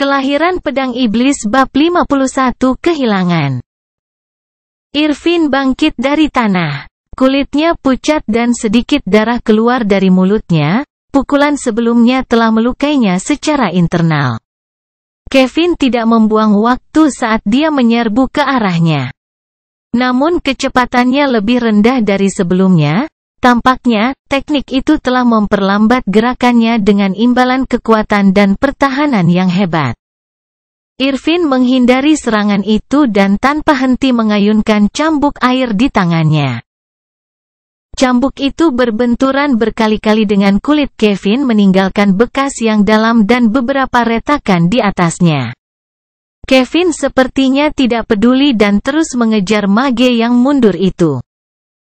Kelahiran Pedang Iblis bab 51 Kehilangan. Irfin bangkit dari tanah. Kulitnya pucat dan sedikit darah keluar dari mulutnya. Pukulan sebelumnya telah melukainya secara internal. Kevin tidak membuang waktu saat dia menyerbu ke arahnya. Namun kecepatannya lebih rendah dari sebelumnya. Tampaknya, teknik itu telah memperlambat gerakannya dengan imbalan kekuatan dan pertahanan yang hebat. Irfin menghindari serangan itu dan tanpa henti mengayunkan cambuk air di tangannya. Cambuk itu berbenturan berkali-kali dengan kulit Kevin, meninggalkan bekas yang dalam dan beberapa retakan di atasnya. Kevin sepertinya tidak peduli dan terus mengejar mage yang mundur itu.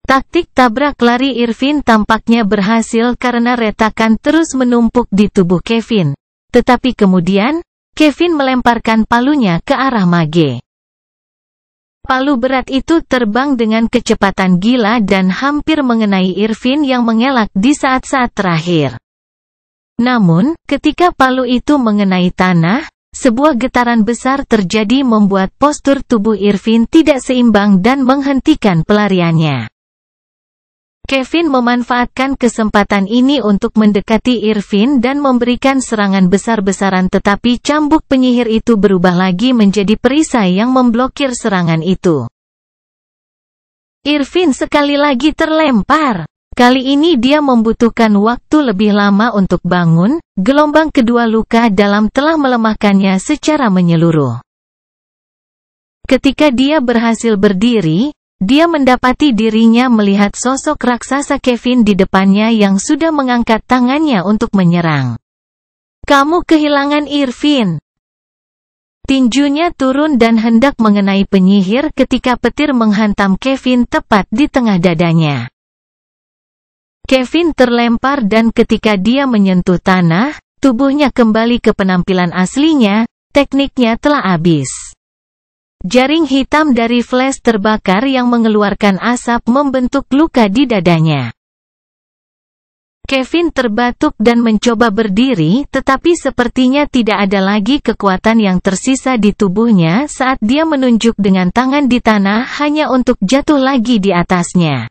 Taktik tabrak lari Irfin tampaknya berhasil karena retakan terus menumpuk di tubuh Kevin. Tetapi kemudian, Kevin melemparkan palunya ke arah mage. Palu berat itu terbang dengan kecepatan gila dan hampir mengenai Irfin yang mengelak di saat-saat terakhir. Namun, ketika palu itu mengenai tanah, sebuah getaran besar terjadi membuat postur tubuh Irfin tidak seimbang dan menghentikan pelariannya. Kevin memanfaatkan kesempatan ini untuk mendekati Irfin dan memberikan serangan besar-besaran, tetapi cambuk penyihir itu berubah lagi menjadi perisai yang memblokir serangan itu. Irfin sekali lagi terlempar. Kali ini dia membutuhkan waktu lebih lama untuk bangun. Gelombang kedua luka dalam telah melemahkannya secara menyeluruh. Ketika dia berhasil berdiri, dia mendapati dirinya melihat sosok raksasa Kevin di depannya yang sudah mengangkat tangannya untuk menyerang. "Kamu kehilangan Irfin." Tinjunya turun dan hendak mengenai penyihir ketika petir menghantam Kevin tepat di tengah dadanya. Kevin terlempar dan ketika dia menyentuh tanah, tubuhnya kembali ke penampilan aslinya. Tekniknya telah habis. Jaring hitam dari flash terbakar yang mengeluarkan asap membentuk luka di dadanya. Kevin terbatuk dan mencoba berdiri, tetapi sepertinya tidak ada lagi kekuatan yang tersisa di tubuhnya saat dia menunjuk dengan tangan di tanah hanya untuk jatuh lagi di atasnya.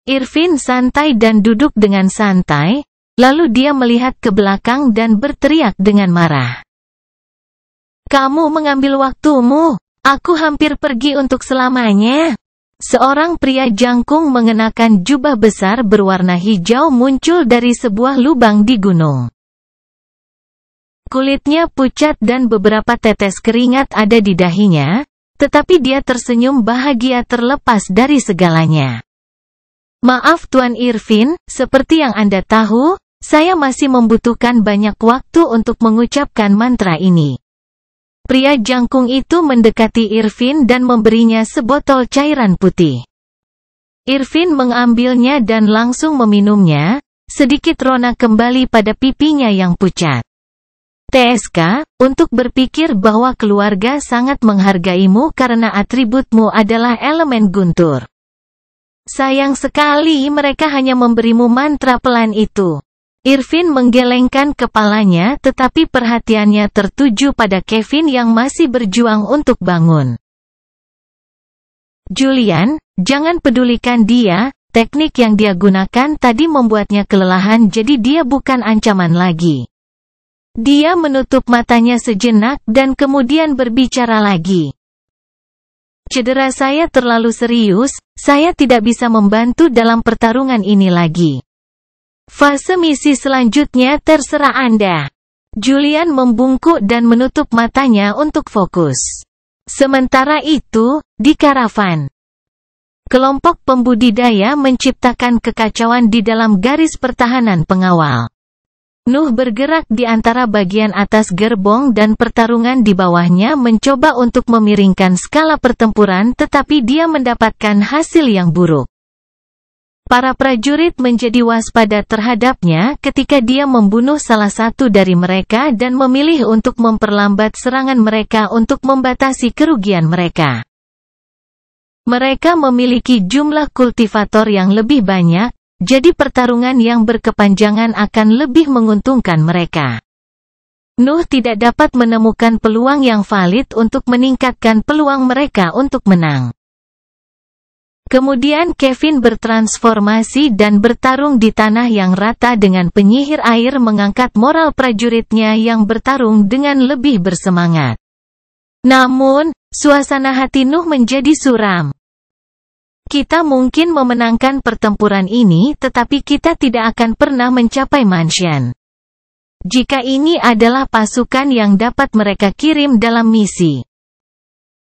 Irfin santai dan duduk dengan santai, lalu dia melihat ke belakang dan berteriak dengan marah. "Kamu mengambil waktumu. Aku hampir pergi untuk selamanya." Seorang pria jangkung mengenakan jubah besar berwarna hijau muncul dari sebuah lubang di gunung. Kulitnya pucat dan beberapa tetes keringat ada di dahinya, tetapi dia tersenyum bahagia terlepas dari segalanya. "Maaf Tuan Irfin, seperti yang Anda tahu, saya masih membutuhkan banyak waktu untuk mengucapkan mantra ini." Pria jangkung itu mendekati Irfin dan memberinya sebotol cairan putih. Irfin mengambilnya dan langsung meminumnya. Sedikit rona kembali pada pipinya yang pucat. "TSK, untuk berpikir bahwa keluarga sangat menghargaimu karena atributmu adalah elemen guntur. Sayang sekali mereka hanya memberimu mantra pelan itu." Irfin menggelengkan kepalanya, tetapi perhatiannya tertuju pada Kevin yang masih berjuang untuk bangun. "Julian, jangan pedulikan dia. Teknik yang dia gunakan tadi membuatnya kelelahan, jadi dia bukan ancaman lagi." Dia menutup matanya sejenak dan kemudian berbicara lagi. "Cedera saya terlalu serius, saya tidak bisa membantu dalam pertarungan ini lagi. Fase misi selanjutnya terserah Anda." Julian membungkuk dan menutup matanya untuk fokus. Sementara itu, di karavan, kelompok pembudidaya menciptakan kekacauan di dalam garis pertahanan pengawal. Nuh bergerak di antara bagian atas gerbong dan pertarungan di bawahnya mencoba untuk memiringkan skala pertempuran, tetapi dia mendapatkan hasil yang buruk. Para prajurit menjadi waspada terhadapnya ketika dia membunuh salah satu dari mereka dan memilih untuk memperlambat serangan mereka untuk membatasi kerugian mereka. Mereka memiliki jumlah kultivator yang lebih banyak, jadi pertarungan yang berkepanjangan akan lebih menguntungkan mereka. Nuh tidak dapat menemukan peluang yang valid untuk meningkatkan peluang mereka untuk menang. Kemudian Kevin bertransformasi dan bertarung di tanah yang rata dengan penyihir air mengangkat moral prajuritnya yang bertarung dengan lebih bersemangat. Namun, suasana hati Nuh menjadi suram. Kita mungkin memenangkan pertempuran ini tetapi kita tidak akan pernah mencapai Manshan. Jika ini adalah pasukan yang dapat mereka kirim dalam misi.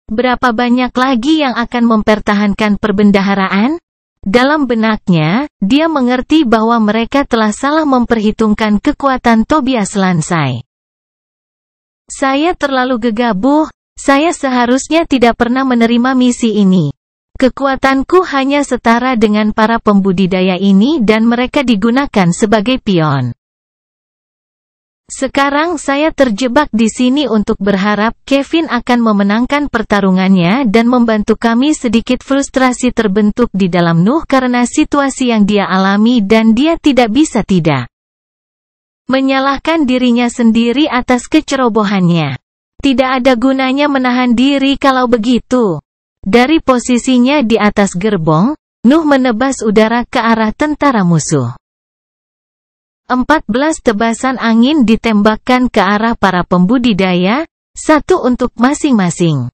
Berapa banyak lagi yang akan mempertahankan perbendaharaan? Dalam benaknya, dia mengerti bahwa mereka telah salah memperhitungkan kekuatan Tobias Lansai. Saya terlalu gegabah, saya seharusnya tidak pernah menerima misi ini. Kekuatanku hanya setara dengan para pembudidaya ini dan mereka digunakan sebagai pion. Sekarang saya terjebak di sini untuk berharap Kevin akan memenangkan pertarungannya dan membantu kami. Sedikit frustrasi terbentuk di dalam Nuh karena situasi yang dia alami dan dia tidak bisa tidak menyalahkan dirinya sendiri atas kecerobohannya. Tidak ada gunanya menahan diri kalau begitu. Dari posisinya di atas gerbong, Nuh menebas udara ke arah tentara musuh. 14 tebasan angin ditembakkan ke arah para pembudidaya, satu untuk masing-masing.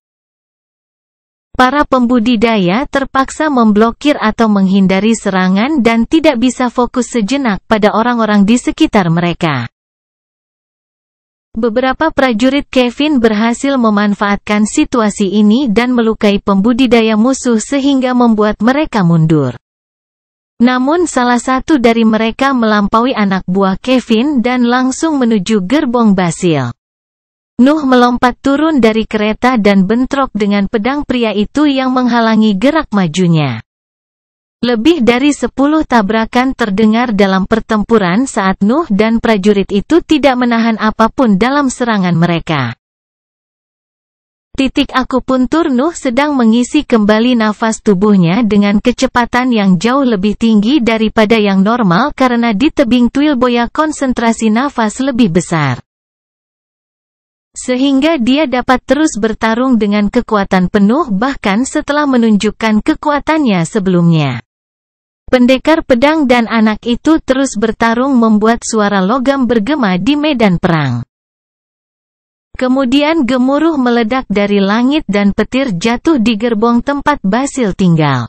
Para pembudidaya terpaksa memblokir atau menghindari serangan dan tidak bisa fokus sejenak pada orang-orang di sekitar mereka. Beberapa prajurit Kevin berhasil memanfaatkan situasi ini dan melukai pembudidaya musuh sehingga membuat mereka mundur. Namun salah satu dari mereka melampaui anak buah Kevin dan langsung menuju gerbong Basil. Nuh melompat turun dari kereta dan bentrok dengan pedang pria itu yang menghalangi gerak majunya. Lebih dari 10 tabrakan terdengar dalam pertempuran saat Nuh dan prajurit itu tidak menahan apapun dalam serangan mereka. Titik akupuntur Nuh sedang mengisi kembali nafas tubuhnya dengan kecepatan yang jauh lebih tinggi daripada yang normal karena di tebing Twilboya konsentrasi nafas lebih besar. Sehingga dia dapat terus bertarung dengan kekuatan penuh bahkan setelah menunjukkan kekuatannya sebelumnya. Pendekar pedang dan anak itu terus bertarung membuat suara logam bergema di medan perang. Kemudian gemuruh meledak dari langit dan petir jatuh di gerbong tempat Basil tinggal.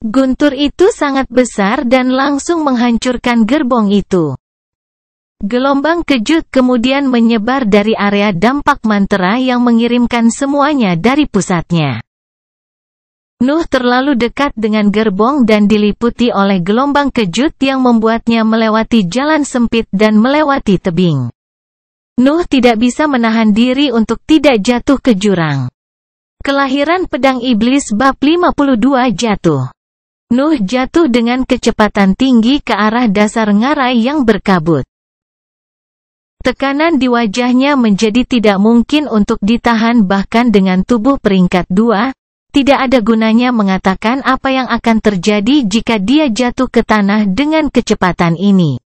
Guntur itu sangat besar dan langsung menghancurkan gerbong itu. Gelombang kejut kemudian menyebar dari area dampak mantra yang mengirimkan semuanya dari pusatnya. Nuh terlalu dekat dengan gerbong dan diliputi oleh gelombang kejut yang membuatnya melewati jalan sempit dan melewati tebing. Nuh tidak bisa menahan diri untuk tidak jatuh ke jurang. Kelahiran pedang iblis bab 52 jatuh. Nuh jatuh dengan kecepatan tinggi ke arah dasar ngarai yang berkabut. Tekanan di wajahnya menjadi tidak mungkin untuk ditahan bahkan dengan tubuh peringkat 2, tidak ada gunanya mengatakan apa yang akan terjadi jika dia jatuh ke tanah dengan kecepatan ini.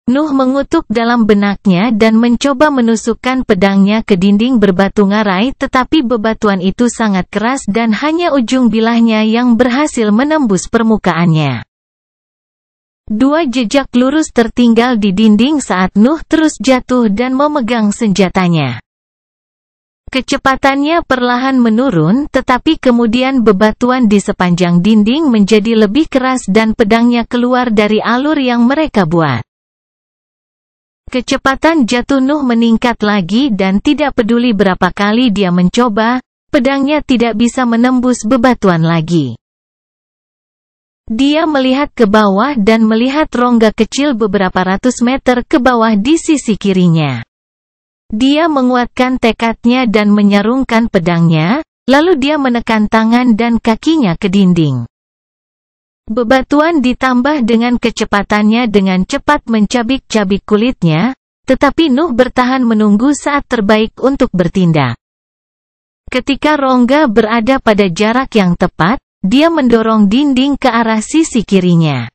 Nuh mengutuk dalam benaknya dan mencoba menusukkan pedangnya ke dinding berbatu ngarai tetapi bebatuan itu sangat keras dan hanya ujung bilahnya yang berhasil menembus permukaannya. 2 jejak lurus tertinggal di dinding saat Nuh terus jatuh dan memegang senjatanya. Kecepatannya perlahan menurun tetapi kemudian bebatuan di sepanjang dinding menjadi lebih keras dan pedangnya keluar dari alur yang mereka buat. Kecepatan jatuh Nuh meningkat lagi dan tidak peduli berapa kali dia mencoba, pedangnya tidak bisa menembus bebatuan lagi. Dia melihat ke bawah dan melihat rongga kecil beberapa ratus meter ke bawah di sisi kirinya. Dia menguatkan tekadnya dan menyarungkan pedangnya, lalu dia menekan tangan dan kakinya ke dinding. Bebatuan ditambah dengan kecepatannya dengan cepat mencabik-cabik kulitnya, tetapi Nuh bertahan menunggu saat terbaik untuk bertindak. Ketika rongga berada pada jarak yang tepat, dia mendorong dinding ke arah sisi kirinya.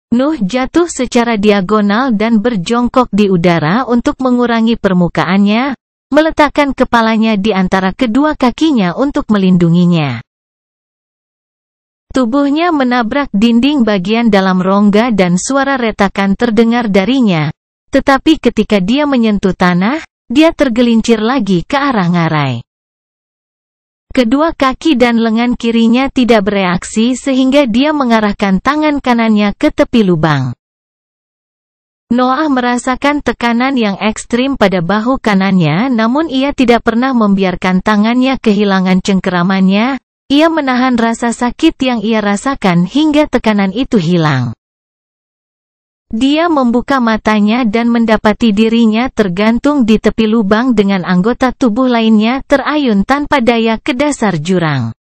Nuh jatuh secara diagonal dan berjongkok di udara untuk mengurangi permukaannya, meletakkan kepalanya di antara kedua kakinya untuk melindunginya. Tubuhnya menabrak dinding bagian dalam rongga dan suara retakan terdengar darinya, tetapi ketika dia menyentuh tanah, dia tergelincir lagi ke arah ngarai. Kedua kaki dan lengan kirinya tidak bereaksi sehingga dia mengarahkan tangan kanannya ke tepi lubang. Noah merasakan tekanan yang ekstrim pada bahu kanannya, namun ia tidak pernah membiarkan tangannya kehilangan cengkeramannya. Ia menahan rasa sakit yang ia rasakan hingga tekanan itu hilang. Dia membuka matanya dan mendapati dirinya tergantung di tepi lubang dengan anggota tubuh lainnya terayun tanpa daya ke dasar jurang.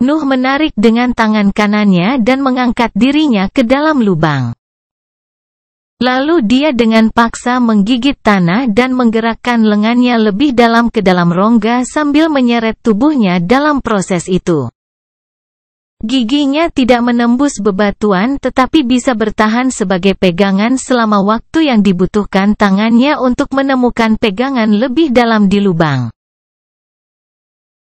Nuh menarik dengan tangan kanannya dan mengangkat dirinya ke dalam lubang. Lalu dia dengan paksa menggigit tanah dan menggerakkan lengannya lebih dalam ke dalam rongga sambil menyeret tubuhnya dalam proses itu. Giginya tidak menembus bebatuan tetapi bisa bertahan sebagai pegangan selama waktu yang dibutuhkan tangannya untuk menemukan pegangan lebih dalam di lubang.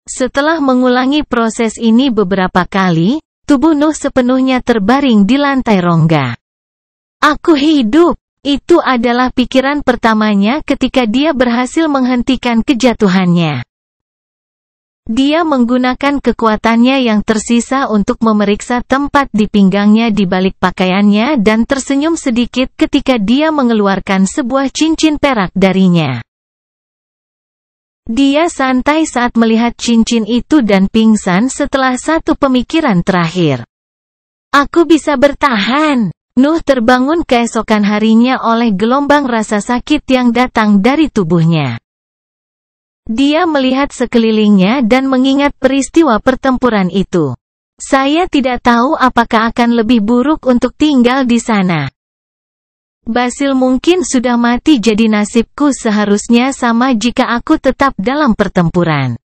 Setelah mengulangi proses ini beberapa kali, tubuh Nuh sepenuhnya terbaring di lantai rongga. Aku hidup. Itu adalah pikiran pertamanya ketika dia berhasil menghentikan kejatuhannya. Dia menggunakan kekuatannya yang tersisa untuk memeriksa tempat di pinggangnya di balik pakaiannya dan tersenyum sedikit ketika dia mengeluarkan sebuah cincin perak darinya. Dia santai saat melihat cincin itu dan pingsan setelah satu pemikiran terakhir. Aku bisa bertahan. Nuh terbangun keesokan harinya oleh gelombang rasa sakit yang datang dari tubuhnya. Dia melihat sekelilingnya dan mengingat peristiwa pertempuran itu. Saya tidak tahu apakah akan lebih buruk untuk tinggal di sana. Basil mungkin sudah mati, jadi nasibku seharusnya sama jika aku tetap dalam pertempuran.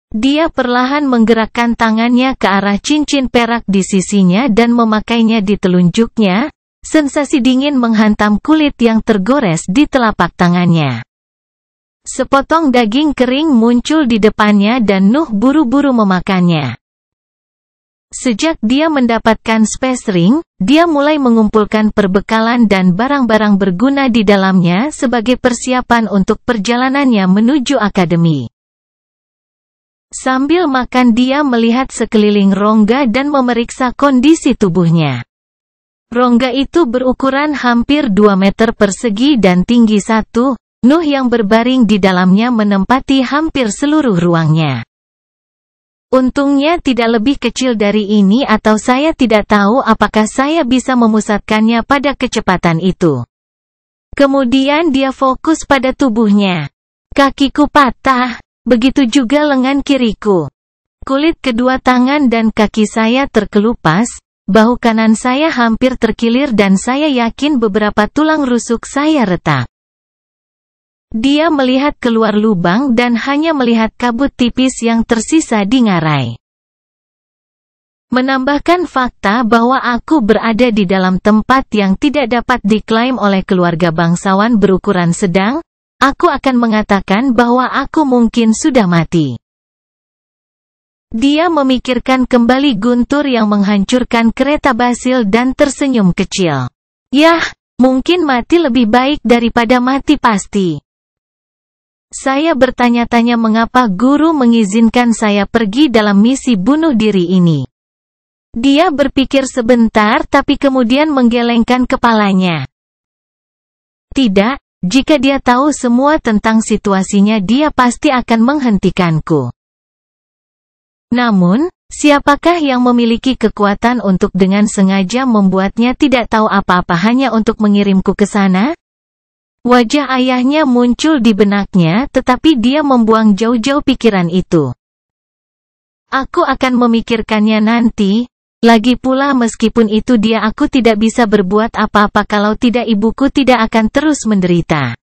Dia perlahan menggerakkan tangannya ke arah cincin perak di sisinya dan memakainya di telunjuknya. Sensasi dingin menghantam kulit yang tergores di telapak tangannya. Sepotong daging kering muncul di depannya dan Nuh buru-buru memakannya. Sejak dia mendapatkan Space Ring, dia mulai mengumpulkan perbekalan dan barang-barang berguna di dalamnya sebagai persiapan untuk perjalanannya menuju akademi. Sambil makan dia melihat sekeliling rongga dan memeriksa kondisi tubuhnya. Rongga itu berukuran hampir 2 meter persegi dan tinggi 1. Nuh yang berbaring di dalamnya menempati hampir seluruh ruangnya. Untungnya tidak lebih kecil dari ini atau saya tidak tahu apakah saya bisa memusatkannya pada kecepatan itu. Kemudian dia fokus pada tubuhnya. Kakiku patah. Begitu juga lengan kiriku. Kulit kedua tangan dan kaki saya terkelupas, bahu kanan saya hampir terkilir dan saya yakin beberapa tulang rusuk saya retak. Dia melihat keluar lubang dan hanya melihat kabut tipis yang tersisa di ngarai. Menambahkan fakta bahwa aku berada di dalam tempat yang tidak dapat diklaim oleh keluarga bangsawan berukuran sedang, aku akan mengatakan bahwa aku mungkin sudah mati. Dia memikirkan kembali guntur yang menghancurkan kereta Basil dan tersenyum kecil. Yah, mungkin mati lebih baik daripada mati pasti. Saya bertanya-tanya mengapa guru mengizinkan saya pergi dalam misi bunuh diri ini. Dia berpikir sebentar tapi kemudian menggelengkan kepalanya. Tidak. Jika dia tahu semua tentang situasinya dia pasti akan menghentikanku. Namun, siapakah yang memiliki kekuatan untuk dengan sengaja membuatnya tidak tahu apa-apa hanya untuk mengirimku ke sana? Wajah ayahnya muncul di benaknya tetapi dia membuang jauh-jauh pikiran itu. Aku akan memikirkannya nanti. Lagi pula meskipun itu dia aku tidak bisa berbuat apa-apa kalau tidak ibuku tidak akan terus menderita.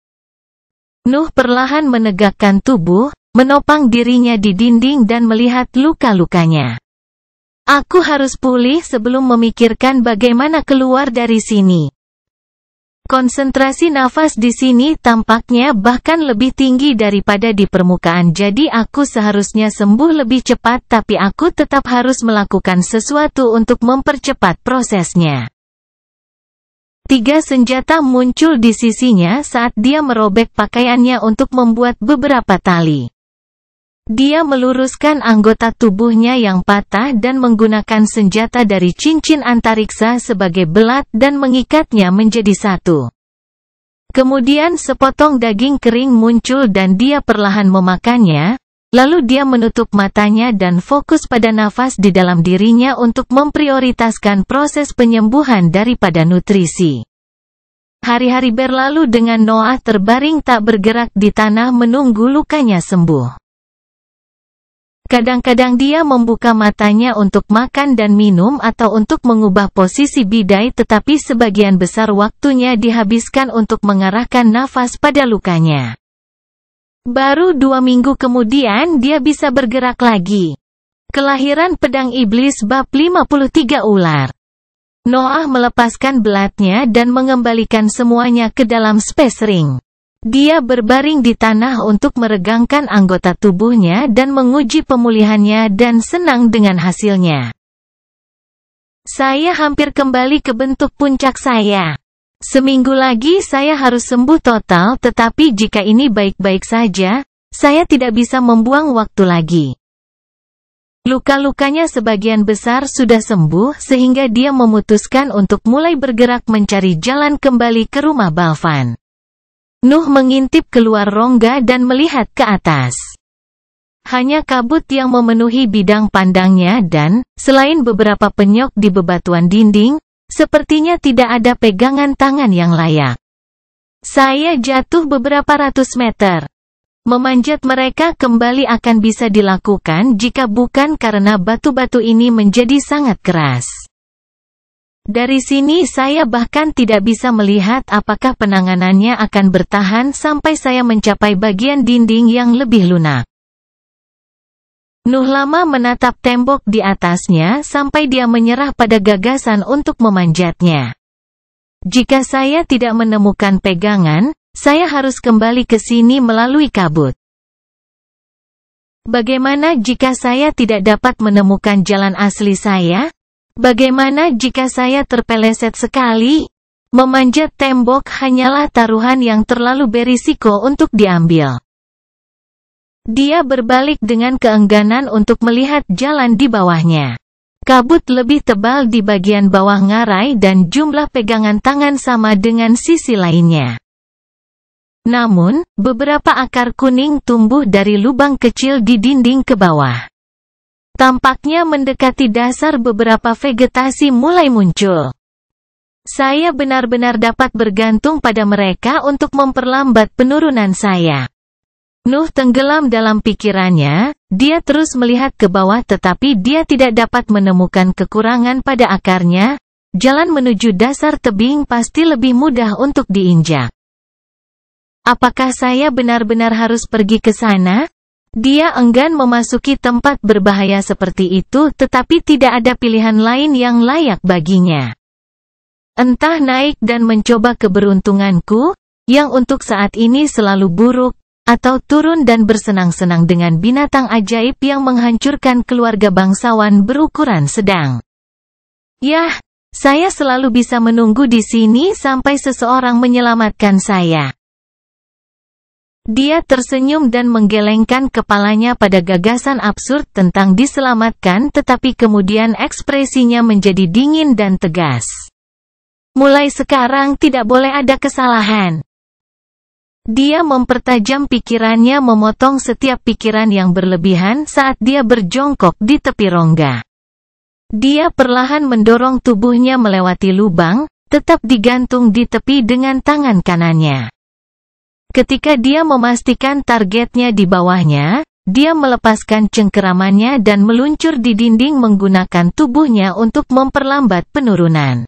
Nuh perlahan menegakkan tubuh, menopang dirinya di dinding dan melihat luka-lukanya. Aku harus pulih sebelum memikirkan bagaimana keluar dari sini. Konsentrasi nafas di sini tampaknya bahkan lebih tinggi daripada di permukaan, jadi aku seharusnya sembuh lebih cepat, tapi aku tetap harus melakukan sesuatu untuk mempercepat prosesnya. 3 senjata muncul di sisinya saat dia merobek pakaiannya untuk membuat beberapa tali. Dia meluruskan anggota tubuhnya yang patah dan menggunakan senjata dari cincin antariksa sebagai belat dan mengikatnya menjadi satu. Kemudian sepotong daging kering muncul dan dia perlahan memakannya, lalu dia menutup matanya dan fokus pada nafas di dalam dirinya untuk memprioritaskan proses penyembuhan daripada nutrisi. Hari-hari berlalu dengan Noah terbaring tak bergerak di tanah menunggu lukanya sembuh. Kadang-kadang dia membuka matanya untuk makan dan minum atau untuk mengubah posisi bidai, tetapi sebagian besar waktunya dihabiskan untuk mengarahkan nafas pada lukanya. Baru 2 minggu kemudian dia bisa bergerak lagi. Kelahiran pedang iblis bab 53 ular. Noah melepaskan belatnya dan mengembalikan semuanya ke dalam space ring. Dia berbaring di tanah untuk meregangkan anggota tubuhnya dan menguji pemulihannya dan senang dengan hasilnya. Saya hampir kembali ke bentuk puncak saya. Seminggu lagi saya harus sembuh total, tetapi jika ini baik-baik saja, saya tidak bisa membuang waktu lagi. Luka-lukanya sebagian besar sudah sembuh sehingga dia memutuskan untuk mulai bergerak mencari jalan kembali ke rumah Balvan. Nuh mengintip keluar rongga dan melihat ke atas. Hanya kabut yang memenuhi bidang pandangnya dan, selain beberapa penyok di bebatuan dinding, sepertinya tidak ada pegangan tangan yang layak. Saya jatuh beberapa ratus meter. Memanjat mereka kembali akan bisa dilakukan jika bukan karena batu-batu ini menjadi sangat keras. Dari sini saya bahkan tidak bisa melihat apakah penanganannya akan bertahan sampai saya mencapai bagian dinding yang lebih lunak. Nuh lama menatap tembok di atasnya sampai dia menyerah pada gagasan untuk memanjatnya. Jika saya tidak menemukan pegangan, saya harus kembali ke sini melalui kabut. Bagaimana jika saya tidak dapat menemukan jalan asli saya? Bagaimana jika saya terpeleset sekali? Memanjat tembok hanyalah taruhan yang terlalu berisiko untuk diambil. Dia berbalik dengan keengganan untuk melihat jalan di bawahnya. Kabut lebih tebal di bagian bawah ngarai dan jumlah pegangan tangan sama dengan sisi lainnya. Namun, beberapa akar kuning tumbuh dari lubang kecil di dinding ke bawah. Tampaknya mendekati dasar, beberapa vegetasi mulai muncul. Saya benar-benar dapat bergantung pada mereka untuk memperlambat penurunan saya. Nuh tenggelam dalam pikirannya, dia terus melihat ke bawah tetapi dia tidak dapat menemukan kekurangan pada akarnya, jalan menuju dasar tebing pasti lebih mudah untuk diinjak. Apakah saya benar-benar harus pergi ke sana? Dia enggan memasuki tempat berbahaya seperti itu, tetapi tidak ada pilihan lain yang layak baginya. Entah naik dan mencoba keberuntunganku, yang untuk saat ini selalu buruk, atau turun dan bersenang-senang dengan binatang ajaib yang menghancurkan keluarga bangsawan berukuran sedang. Yah, saya selalu bisa menunggu di sini sampai seseorang menyelamatkan saya. Dia tersenyum dan menggelengkan kepalanya pada gagasan absurd tentang diselamatkan, tetapi kemudian ekspresinya menjadi dingin dan tegas. Mulai sekarang tidak boleh ada kesalahan. Dia mempertajam pikirannya, memotong setiap pikiran yang berlebihan saat dia berjongkok di tepi rongga. Dia perlahan mendorong tubuhnya melewati lubang, tetap digantung di tepi dengan tangan kanannya. Ketika dia memastikan targetnya di bawahnya, dia melepaskan cengkeramannya dan meluncur di dinding menggunakan tubuhnya untuk memperlambat penurunan.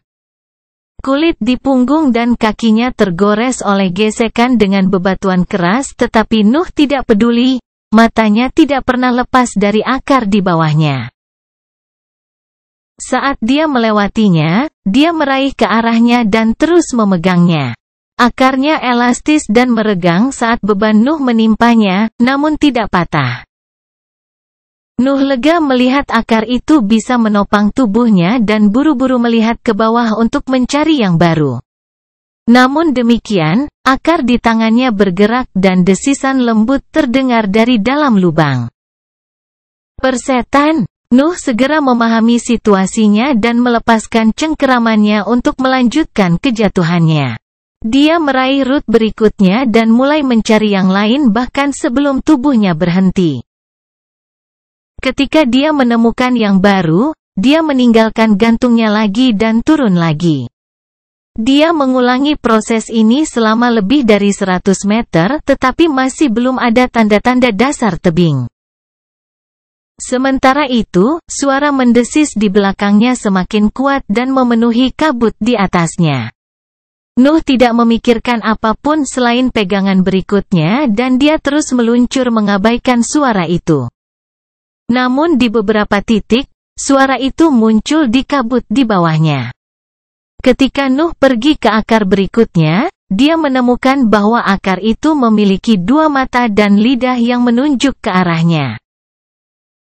Kulit di punggung dan kakinya tergores oleh gesekan dengan bebatuan keras, tetapi Nuh tidak peduli, matanya tidak pernah lepas dari akar di bawahnya. Saat dia melewatinya, dia meraih ke arahnya dan terus memegangnya. Akarnya elastis dan meregang saat beban Nuh menimpanya, namun tidak patah. Nuh lega melihat akar itu bisa menopang tubuhnya dan buru-buru melihat ke bawah untuk mencari yang baru. Namun demikian, akar di tangannya bergerak dan desisan lembut terdengar dari dalam lubang. Persetan! Nuh segera memahami situasinya dan melepaskan cengkeramannya untuk melanjutkan kejatuhannya. Dia meraih rute berikutnya dan mulai mencari yang lain bahkan sebelum tubuhnya berhenti. Ketika dia menemukan yang baru, dia meninggalkan gantungnya lagi dan turun lagi. Dia mengulangi proses ini selama lebih dari 100 meter tetapi masih belum ada tanda-tanda dasar tebing. Sementara itu, suara mendesis di belakangnya semakin kuat dan memenuhi kabut di atasnya. Nuh tidak memikirkan apapun selain pegangan berikutnya dan dia terus meluncur mengabaikan suara itu. Namun di beberapa titik, suara itu muncul di kabut di bawahnya. Ketika Nuh pergi ke akar berikutnya, dia menemukan bahwa akar itu memiliki 2 mata dan lidah yang menunjuk ke arahnya.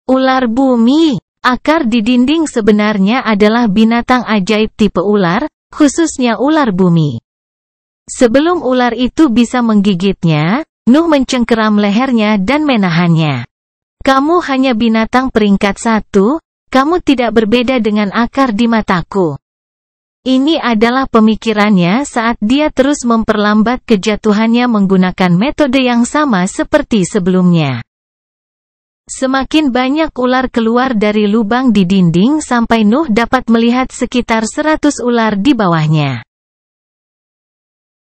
Ular bumi. Akar di dinding sebenarnya adalah binatang ajaib tipe ular, khususnya ular bumi. Sebelum ular itu bisa menggigitnya, Nuh mencengkeram lehernya dan menahannya. Kamu hanya binatang peringkat 1, kamu tidak berbeda dengan akar di mataku. Ini adalah pemikirannya saat dia terus memperlambat kejatuhannya menggunakan metode yang sama seperti sebelumnya. Semakin banyak ular keluar dari lubang di dinding sampai Nuh dapat melihat sekitar 100 ular di bawahnya.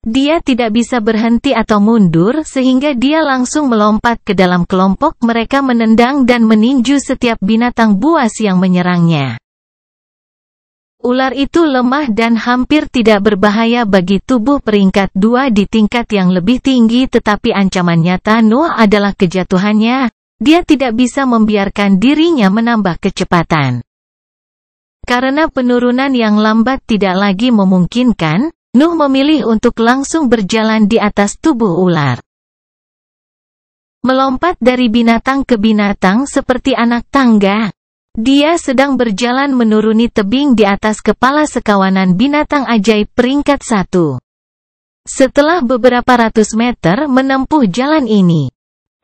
Dia tidak bisa berhenti atau mundur sehingga dia langsung melompat ke dalam kelompok mereka menendang dan meninju setiap binatang buas yang menyerangnya. Ular itu lemah dan hampir tidak berbahaya bagi tubuh peringkat 2 di tingkat yang lebih tinggi tetapi ancaman nyata Nuh adalah kejatuhannya. Dia tidak bisa membiarkan dirinya menambah kecepatan. Karena penurunan yang lambat tidak lagi memungkinkan, Nuh memilih untuk langsung berjalan di atas tubuh ular. Melompat dari binatang ke binatang seperti anak tangga. Dia sedang berjalan menuruni tebing di atas kepala sekawanan binatang ajaib peringkat 1. Setelah beberapa ratus meter menempuh jalan ini,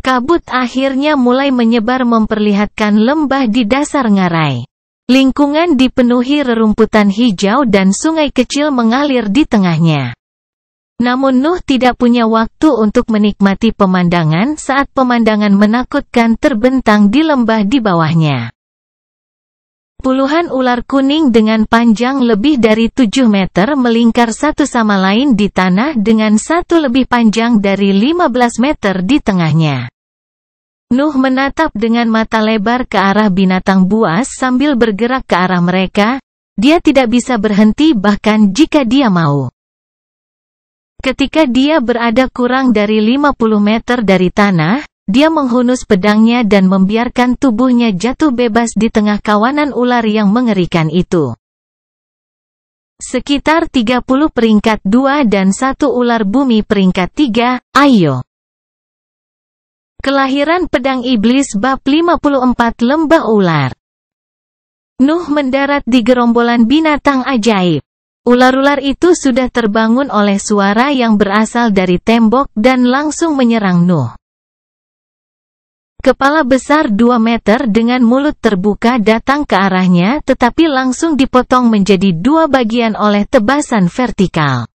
kabut akhirnya mulai menyebar memperlihatkan lembah di dasar ngarai. Lingkungan dipenuhi rerumputan hijau dan sungai kecil mengalir di tengahnya. Namun Nuh tidak punya waktu untuk menikmati pemandangan saat pemandangan menakutkan terbentang di lembah di bawahnya. Puluhan ular kuning dengan panjang lebih dari 7 meter melingkar satu sama lain di tanah dengan satu lebih panjang dari 15 meter di tengahnya. Nuh menatap dengan mata lebar ke arah binatang buas sambil bergerak ke arah mereka. Dia tidak bisa berhenti bahkan jika dia mau. Ketika dia berada kurang dari 50 meter dari tanah, dia menghunus pedangnya dan membiarkan tubuhnya jatuh bebas di tengah kawanan ular yang mengerikan itu. Sekitar 30 peringkat 2 dan 1 ular bumi peringkat 3, ayo. Kelahiran pedang iblis bab 54 lembah ular. Nuh mendarat di gerombolan binatang ajaib. Ular-ular itu sudah terbangun oleh suara yang berasal dari tembok dan langsung menyerang Nuh. Kepala besar 2 meter dengan mulut terbuka datang ke arahnya tetapi langsung dipotong menjadi 2 bagian oleh tebasan vertikal.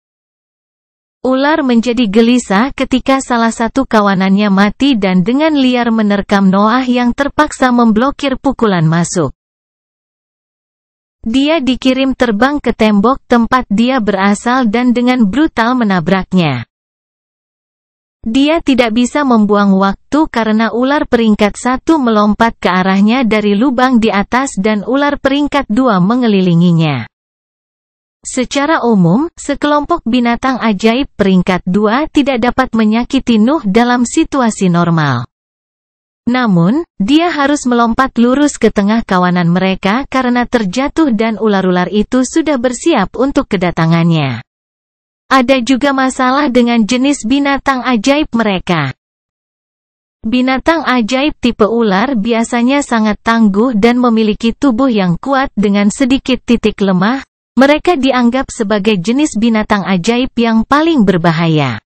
Ular menjadi gelisah ketika salah satu kawanannya mati dan dengan liar menerkam Noah yang terpaksa memblokir pukulan masuk. Dia dikirim terbang ke tembok tempat dia berasal dan dengan brutal menabraknya. Dia tidak bisa membuang waktu karena ular peringkat 1 melompat ke arahnya dari lubang di atas dan ular peringkat 2 mengelilinginya. Secara umum, sekelompok binatang ajaib peringkat 2 tidak dapat menyakiti Nuh dalam situasi normal. Namun, dia harus melompat lurus ke tengah kawanan mereka karena terjatuh dan ular-ular itu sudah bersiap untuk kedatangannya. Ada juga masalah dengan jenis binatang ajaib mereka. Binatang ajaib tipe ular biasanya sangat tangguh dan memiliki tubuh yang kuat dengan sedikit titik lemah. Mereka dianggap sebagai jenis binatang ajaib yang paling berbahaya.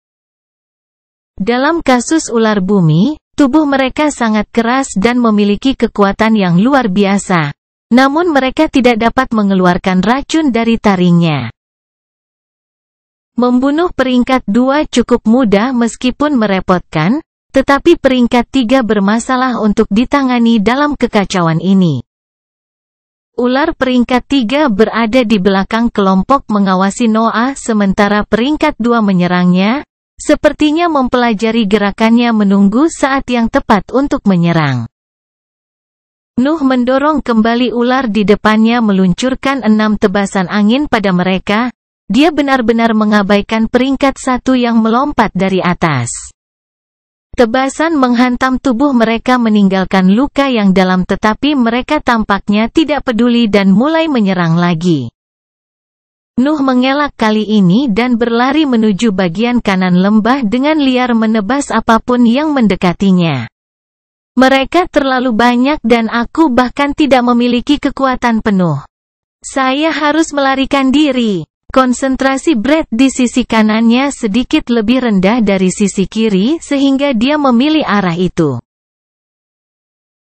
Dalam kasus ular bumi, tubuh mereka sangat keras dan memiliki kekuatan yang luar biasa. Namun mereka tidak dapat mengeluarkan racun dari taringnya. Membunuh peringkat 2 cukup mudah meskipun merepotkan, tetapi peringkat 3 bermasalah untuk ditangani dalam kekacauan ini. Ular peringkat 3 berada di belakang kelompok mengawasi Noah sementara peringkat 2 menyerangnya, sepertinya mempelajari gerakannya menunggu saat yang tepat untuk menyerang. Nuh mendorong kembali ular di depannya meluncurkan 6 tebasan angin pada mereka. Dia benar-benar mengabaikan peringkat 1 yang melompat dari atas. Tebasan menghantam tubuh mereka meninggalkan luka yang dalam tetapi mereka tampaknya tidak peduli dan mulai menyerang lagi. Nuh mengelak kali ini dan berlari menuju bagian kanan lembah dengan liar menebas apapun yang mendekatinya. Mereka terlalu banyak dan aku bahkan tidak memiliki kekuatan penuh. Saya harus melarikan diri. Konsentrasi Brett di sisi kanannya sedikit lebih rendah dari sisi kiri sehingga dia memilih arah itu.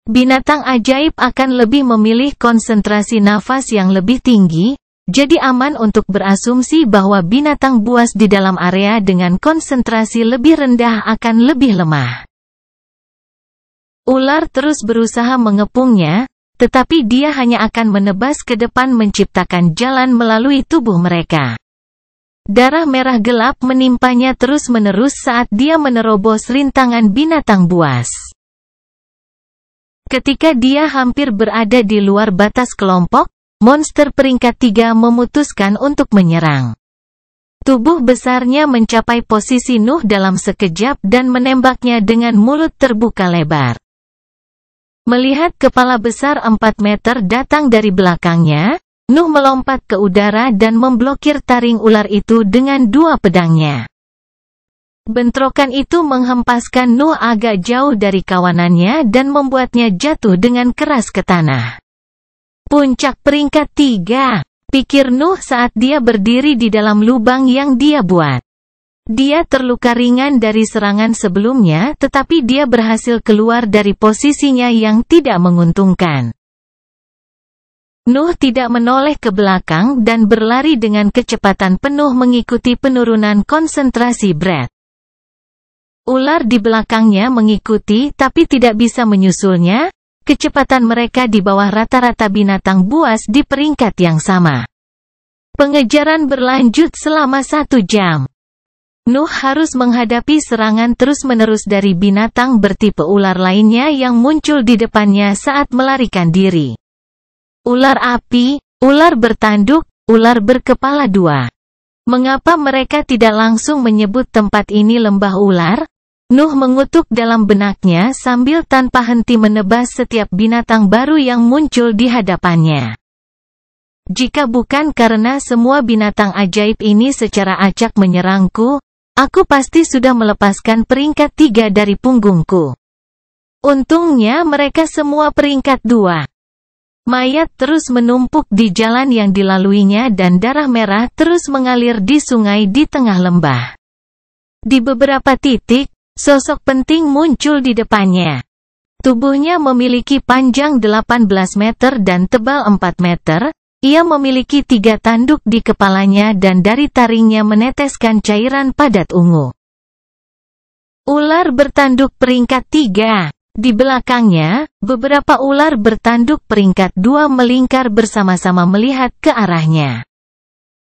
Binatang ajaib akan lebih memilih konsentrasi nafas yang lebih tinggi, jadi aman untuk berasumsi bahwa binatang buas di dalam area dengan konsentrasi lebih rendah akan lebih lemah. Ular terus berusaha mengepungnya, tetapi dia hanya akan menebas ke depan menciptakan jalan melalui tubuh mereka. Darah merah gelap menimpanya terus-menerus saat dia menerobos rintangan binatang buas. Ketika dia hampir berada di luar batas kelompok, monster peringkat 3 memutuskan untuk menyerang. Tubuh besarnya mencapai posisi Nuh dalam sekejap dan menembaknya dengan mulut terbuka lebar. Melihat kepala besar 4 meter datang dari belakangnya, Nuh melompat ke udara dan memblokir taring ular itu dengan 2 pedangnya. Bentrokan itu menghempaskan Nuh agak jauh dari kawanannya dan membuatnya jatuh dengan keras ke tanah. Puncak peringkat 3, pikir Nuh saat dia berdiri di dalam lubang yang dia buat. Dia terluka ringan dari serangan sebelumnya tetapi dia berhasil keluar dari posisinya yang tidak menguntungkan. Nuh tidak menoleh ke belakang dan berlari dengan kecepatan penuh mengikuti penurunan konsentrasi Brett. Ular di belakangnya mengikuti tapi tidak bisa menyusulnya, kecepatan mereka di bawah rata-rata binatang buas di peringkat yang sama. Pengejaran berlanjut selama 1 jam. Nuh harus menghadapi serangan terus-menerus dari binatang bertipe ular lainnya yang muncul di depannya saat melarikan diri. Ular api, ular bertanduk, ular berkepala 2. Mengapa mereka tidak langsung menyebut tempat ini lembah ular? Nuh mengutuk dalam benaknya sambil tanpa henti menebas setiap binatang baru yang muncul di hadapannya. Jika bukan karena semua binatang ajaib ini secara acak menyerangku, aku pasti sudah melepaskan peringkat 3 dari punggungku. Untungnya mereka semua peringkat 2. Mayat terus menumpuk di jalan yang dilaluinya dan darah merah terus mengalir di sungai di tengah lembah. Di beberapa titik, sosok penting muncul di depannya. Tubuhnya memiliki panjang 18 meter dan tebal 4 meter. Ia memiliki 3 tanduk di kepalanya dan dari taringnya meneteskan cairan padat ungu. Ular bertanduk peringkat 3. Di belakangnya, beberapa ular bertanduk peringkat 2 melingkar bersama-sama melihat ke arahnya.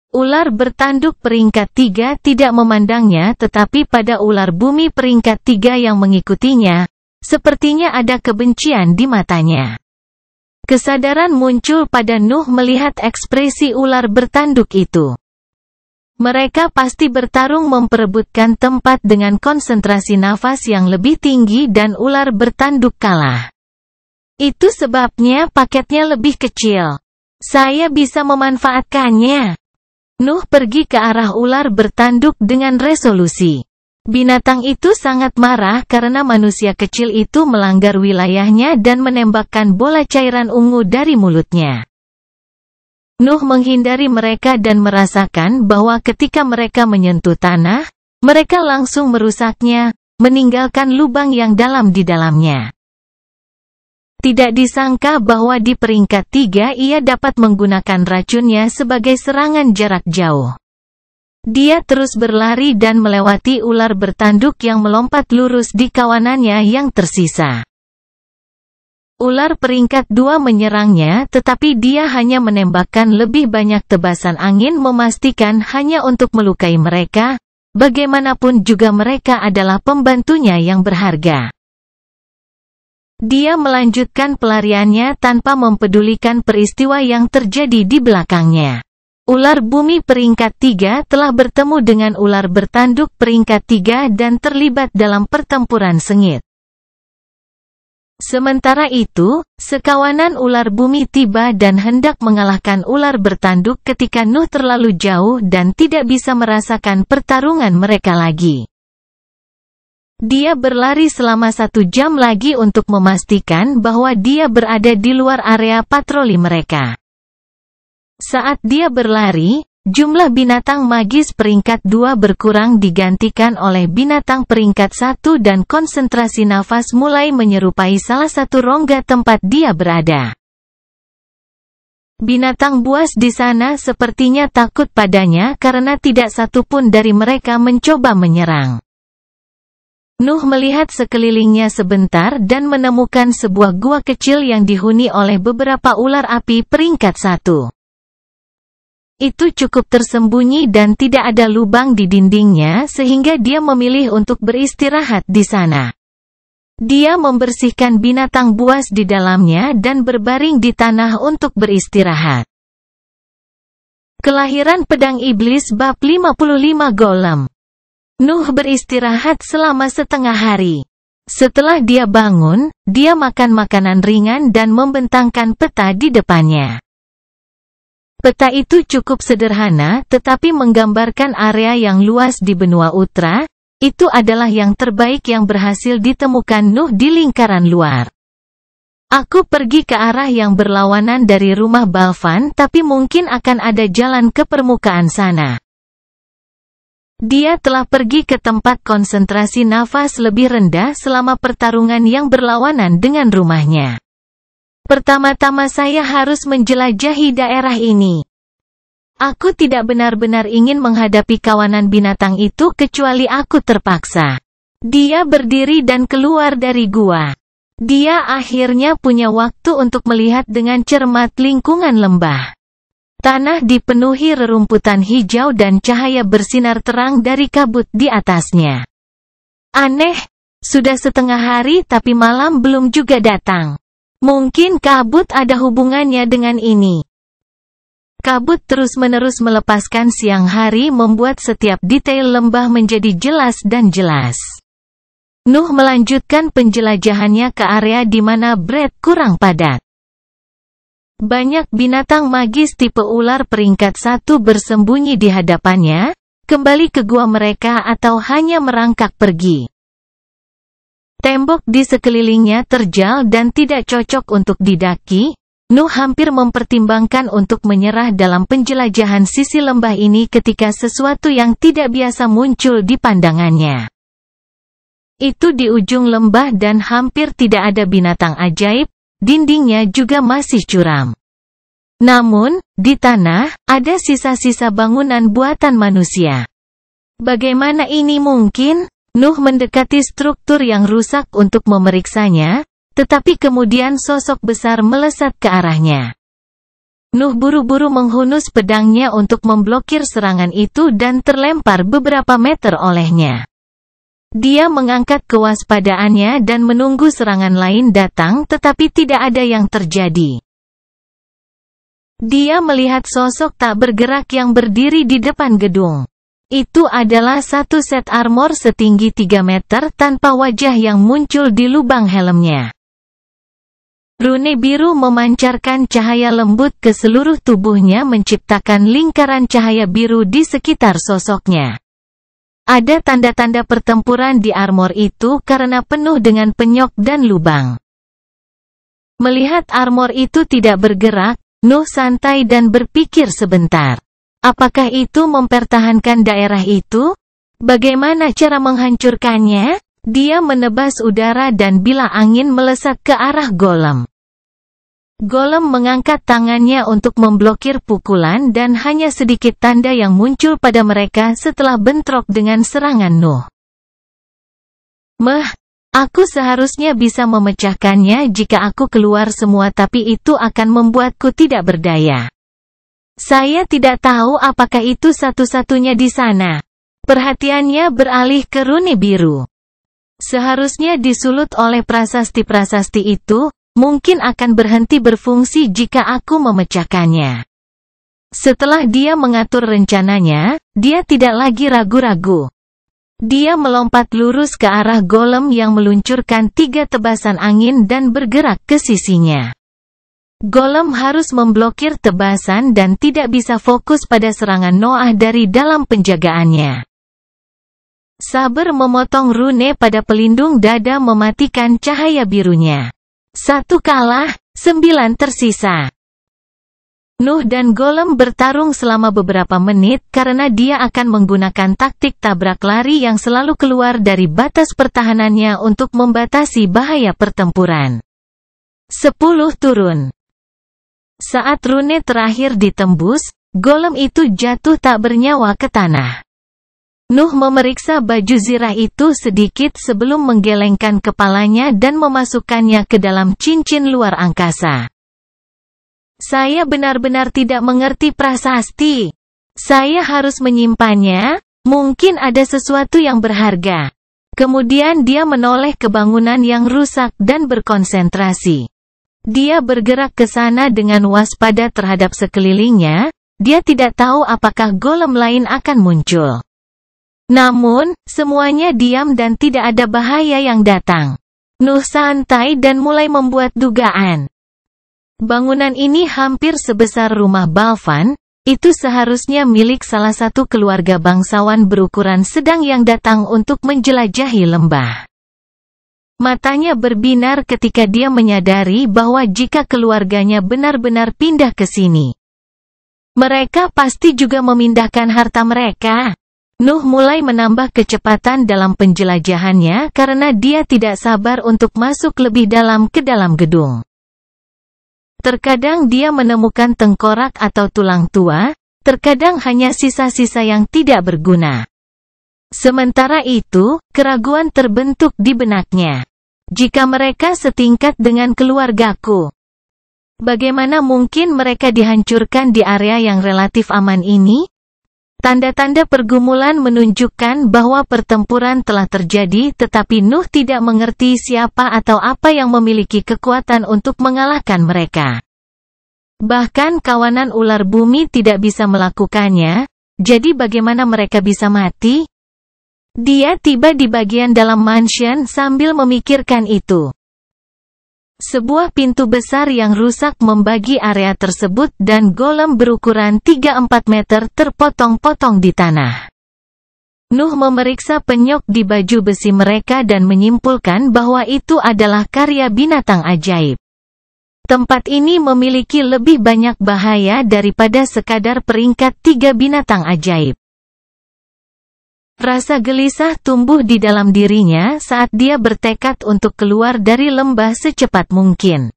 Ular bertanduk peringkat 3 tidak memandangnya tetapi pada ular bumi peringkat 3 yang mengikutinya, sepertinya ada kebencian di matanya. Kesadaran muncul pada Nuh melihat ekspresi ular bertanduk itu. Mereka pasti bertarung memperebutkan tempat dengan konsentrasi nafas yang lebih tinggi dan ular bertanduk kalah. Itu sebabnya paketnya lebih kecil. Saya bisa memanfaatkannya. Nuh pergi ke arah ular bertanduk dengan resolusi. Binatang itu sangat marah karena manusia kecil itu melanggar wilayahnya dan menembakkan bola cairan ungu dari mulutnya. Nuh menghindari mereka dan merasakan bahwa ketika mereka menyentuh tanah, mereka langsung merusaknya, meninggalkan lubang yang dalam di dalamnya. Tidak disangka bahwa di peringkat 3 ia dapat menggunakan racunnya sebagai serangan jarak jauh. Dia terus berlari dan melewati ular bertanduk yang melompat lurus di kawanannya yang tersisa. Ular peringkat 2 menyerangnya, tetapi dia hanya menembakkan lebih banyak tebasan angin memastikan hanya untuk melukai mereka, bagaimanapun juga mereka adalah pembantunya yang berharga. Dia melanjutkan pelariannya tanpa mempedulikan peristiwa yang terjadi di belakangnya. Ular bumi peringkat 3 telah bertemu dengan ular bertanduk peringkat 3 dan terlibat dalam pertempuran sengit. Sementara itu, sekawanan ular bumi tiba dan hendak mengalahkan ular bertanduk ketika Nuh terlalu jauh dan tidak bisa merasakan pertarungan mereka lagi. Dia berlari selama 1 jam lagi untuk memastikan bahwa dia berada di luar area patroli mereka. Saat dia berlari, jumlah binatang magis peringkat 2 berkurang digantikan oleh binatang peringkat 1 dan konsentrasi nafas mulai menyerupai salah satu rongga tempat dia berada. Binatang buas di sana sepertinya takut padanya karena tidak satu pun dari mereka mencoba menyerang. Nuh melihat sekelilingnya sebentar dan menemukan sebuah gua kecil yang dihuni oleh beberapa ular api peringkat 1. Itu cukup tersembunyi dan tidak ada lubang di dindingnya sehingga dia memilih untuk beristirahat di sana. Dia membersihkan binatang buas di dalamnya dan berbaring di tanah untuk beristirahat. Kelahiran pedang iblis bab 55 Golem. Nuh beristirahat selama setengah hari. Setelah dia bangun, dia makan makanan ringan dan membentangkan peta di depannya. Peta itu cukup sederhana tetapi menggambarkan area yang luas di benua Utra. Itu adalah yang terbaik yang berhasil ditemukan Nuh di lingkaran luar. Aku pergi ke arah yang berlawanan dari rumah Balvan tapi mungkin akan ada jalan ke permukaan sana. Dia telah pergi ke tempat konsentrasi nafas lebih rendah selama pertarungan yang berlawanan dengan rumahnya. Pertama-tama saya harus menjelajahi daerah ini. Aku tidak benar-benar ingin menghadapi kawanan binatang itu kecuali aku terpaksa. Dia berdiri dan keluar dari gua. Dia akhirnya punya waktu untuk melihat dengan cermat lingkungan lembah. Tanah dipenuhi rerumputan hijau dan cahaya bersinar terang dari kabut di atasnya. Aneh, sudah setengah hari tapi malam belum juga datang. Mungkin kabut ada hubungannya dengan ini. Kabut terus-menerus melepaskan siang hari membuat setiap detail lembah menjadi jelas dan jelas. Nuh melanjutkan penjelajahannya ke area di mana Brad kurang padat. Banyak binatang magis tipe ular peringkat 1 bersembunyi di hadapannya, kembali ke gua mereka atau hanya merangkak pergi. Tembok di sekelilingnya terjal dan tidak cocok untuk didaki. Nuh hampir mempertimbangkan untuk menyerah dalam penjelajahan sisi lembah ini ketika sesuatu yang tidak biasa muncul di pandangannya. Itu di ujung lembah dan hampir tidak ada binatang ajaib, dindingnya juga masih curam. Namun, di tanah, ada sisa-sisa bangunan buatan manusia. Bagaimana ini mungkin? Nuh mendekati struktur yang rusak untuk memeriksanya, tetapi kemudian sosok besar melesat ke arahnya. Nuh buru-buru menghunus pedangnya untuk memblokir serangan itu dan terlempar beberapa meter olehnya. Dia mengangkat kewaspadaannya dan menunggu serangan lain datang tetapi tidak ada yang terjadi. Dia melihat sosok tak bergerak yang berdiri di depan gedung. Itu adalah satu set armor setinggi 3 meter tanpa wajah yang muncul di lubang helmnya. Rune biru memancarkan cahaya lembut ke seluruh tubuhnya menciptakan lingkaran cahaya biru di sekitar sosoknya. Ada tanda-tanda pertempuran di armor itu karena penuh dengan penyok dan lubang. Melihat armor itu tidak bergerak, Nuh santai dan berpikir sebentar. Apakah itu mempertahankan daerah itu? Bagaimana cara menghancurkannya? Dia menebas udara dan bila angin melesat ke arah golem. Golem mengangkat tangannya untuk memblokir pukulan dan hanya sedikit tanda yang muncul pada mereka setelah bentrok dengan serangan Nuh. Aku seharusnya bisa memecahkannya jika aku keluar semua tapi itu akan membuatku tidak berdaya. Saya tidak tahu apakah itu satu-satunya di sana. Perhatiannya beralih ke rune biru. Seharusnya disulut oleh prasasti-prasasti itu, mungkin akan berhenti berfungsi jika aku memecahkannya. Setelah dia mengatur rencananya, dia tidak lagi ragu-ragu. Dia melompat lurus ke arah golem yang meluncurkan 3 tebasan angin dan bergerak ke sisinya. Golem harus memblokir tebasan dan tidak bisa fokus pada serangan Noah dari dalam penjagaannya. Saber memotong rune pada pelindung dada mematikan cahaya birunya. 1 kalah, 9 tersisa. Nuh dan golem bertarung selama beberapa menit karena dia akan menggunakan taktik tabrak lari yang selalu keluar dari batas pertahanannya untuk membatasi bahaya pertempuran. 10 turun. Saat rune terakhir ditembus, golem itu jatuh tak bernyawa ke tanah. Nuh memeriksa baju zirah itu sedikit sebelum menggelengkan kepalanya dan memasukkannya ke dalam cincin luar angkasa. Saya benar-benar tidak mengerti prasasti. Saya harus menyimpannya, mungkin ada sesuatu yang berharga. Kemudian dia menoleh ke bangunan yang rusak dan berkonsentrasi. Dia bergerak ke sana dengan waspada terhadap sekelilingnya, dia tidak tahu apakah golem lain akan muncul. Namun, semuanya diam dan tidak ada bahaya yang datang. Nuh santai dan mulai membuat dugaan. Bangunan ini hampir sebesar rumah Balvan, itu seharusnya milik salah satu keluarga bangsawan berukuran sedang yang datang untuk menjelajahi lembah. Matanya berbinar ketika dia menyadari bahwa jika keluarganya benar-benar pindah ke sini, mereka pasti juga memindahkan harta mereka. Nuh mulai menambah kecepatan dalam penjelajahannya karena dia tidak sabar untuk masuk lebih dalam ke dalam gedung. Terkadang dia menemukan tengkorak atau tulang tua, terkadang hanya sisa-sisa yang tidak berguna. Sementara itu, keraguan terbentuk di benaknya. Jika mereka setingkat dengan keluargaku, bagaimana mungkin mereka dihancurkan di area yang relatif aman ini? Tanda-tanda pergumulan menunjukkan bahwa pertempuran telah terjadi tetapi Nuh tidak mengerti siapa atau apa yang memiliki kekuatan untuk mengalahkan mereka. Bahkan kawanan ular bumi tidak bisa melakukannya, jadi bagaimana mereka bisa mati? Dia tiba di bagian dalam mansion sambil memikirkan itu. Sebuah pintu besar yang rusak membagi area tersebut dan golem berukuran 3-4 meter terpotong-potong di tanah. Nuh memeriksa penyok di baju besi mereka dan menyimpulkan bahwa itu adalah karya binatang ajaib. Tempat ini memiliki lebih banyak bahaya daripada sekadar peringkat 3 binatang ajaib. Rasa gelisah tumbuh di dalam dirinya saat dia bertekad untuk keluar dari lembah secepat mungkin.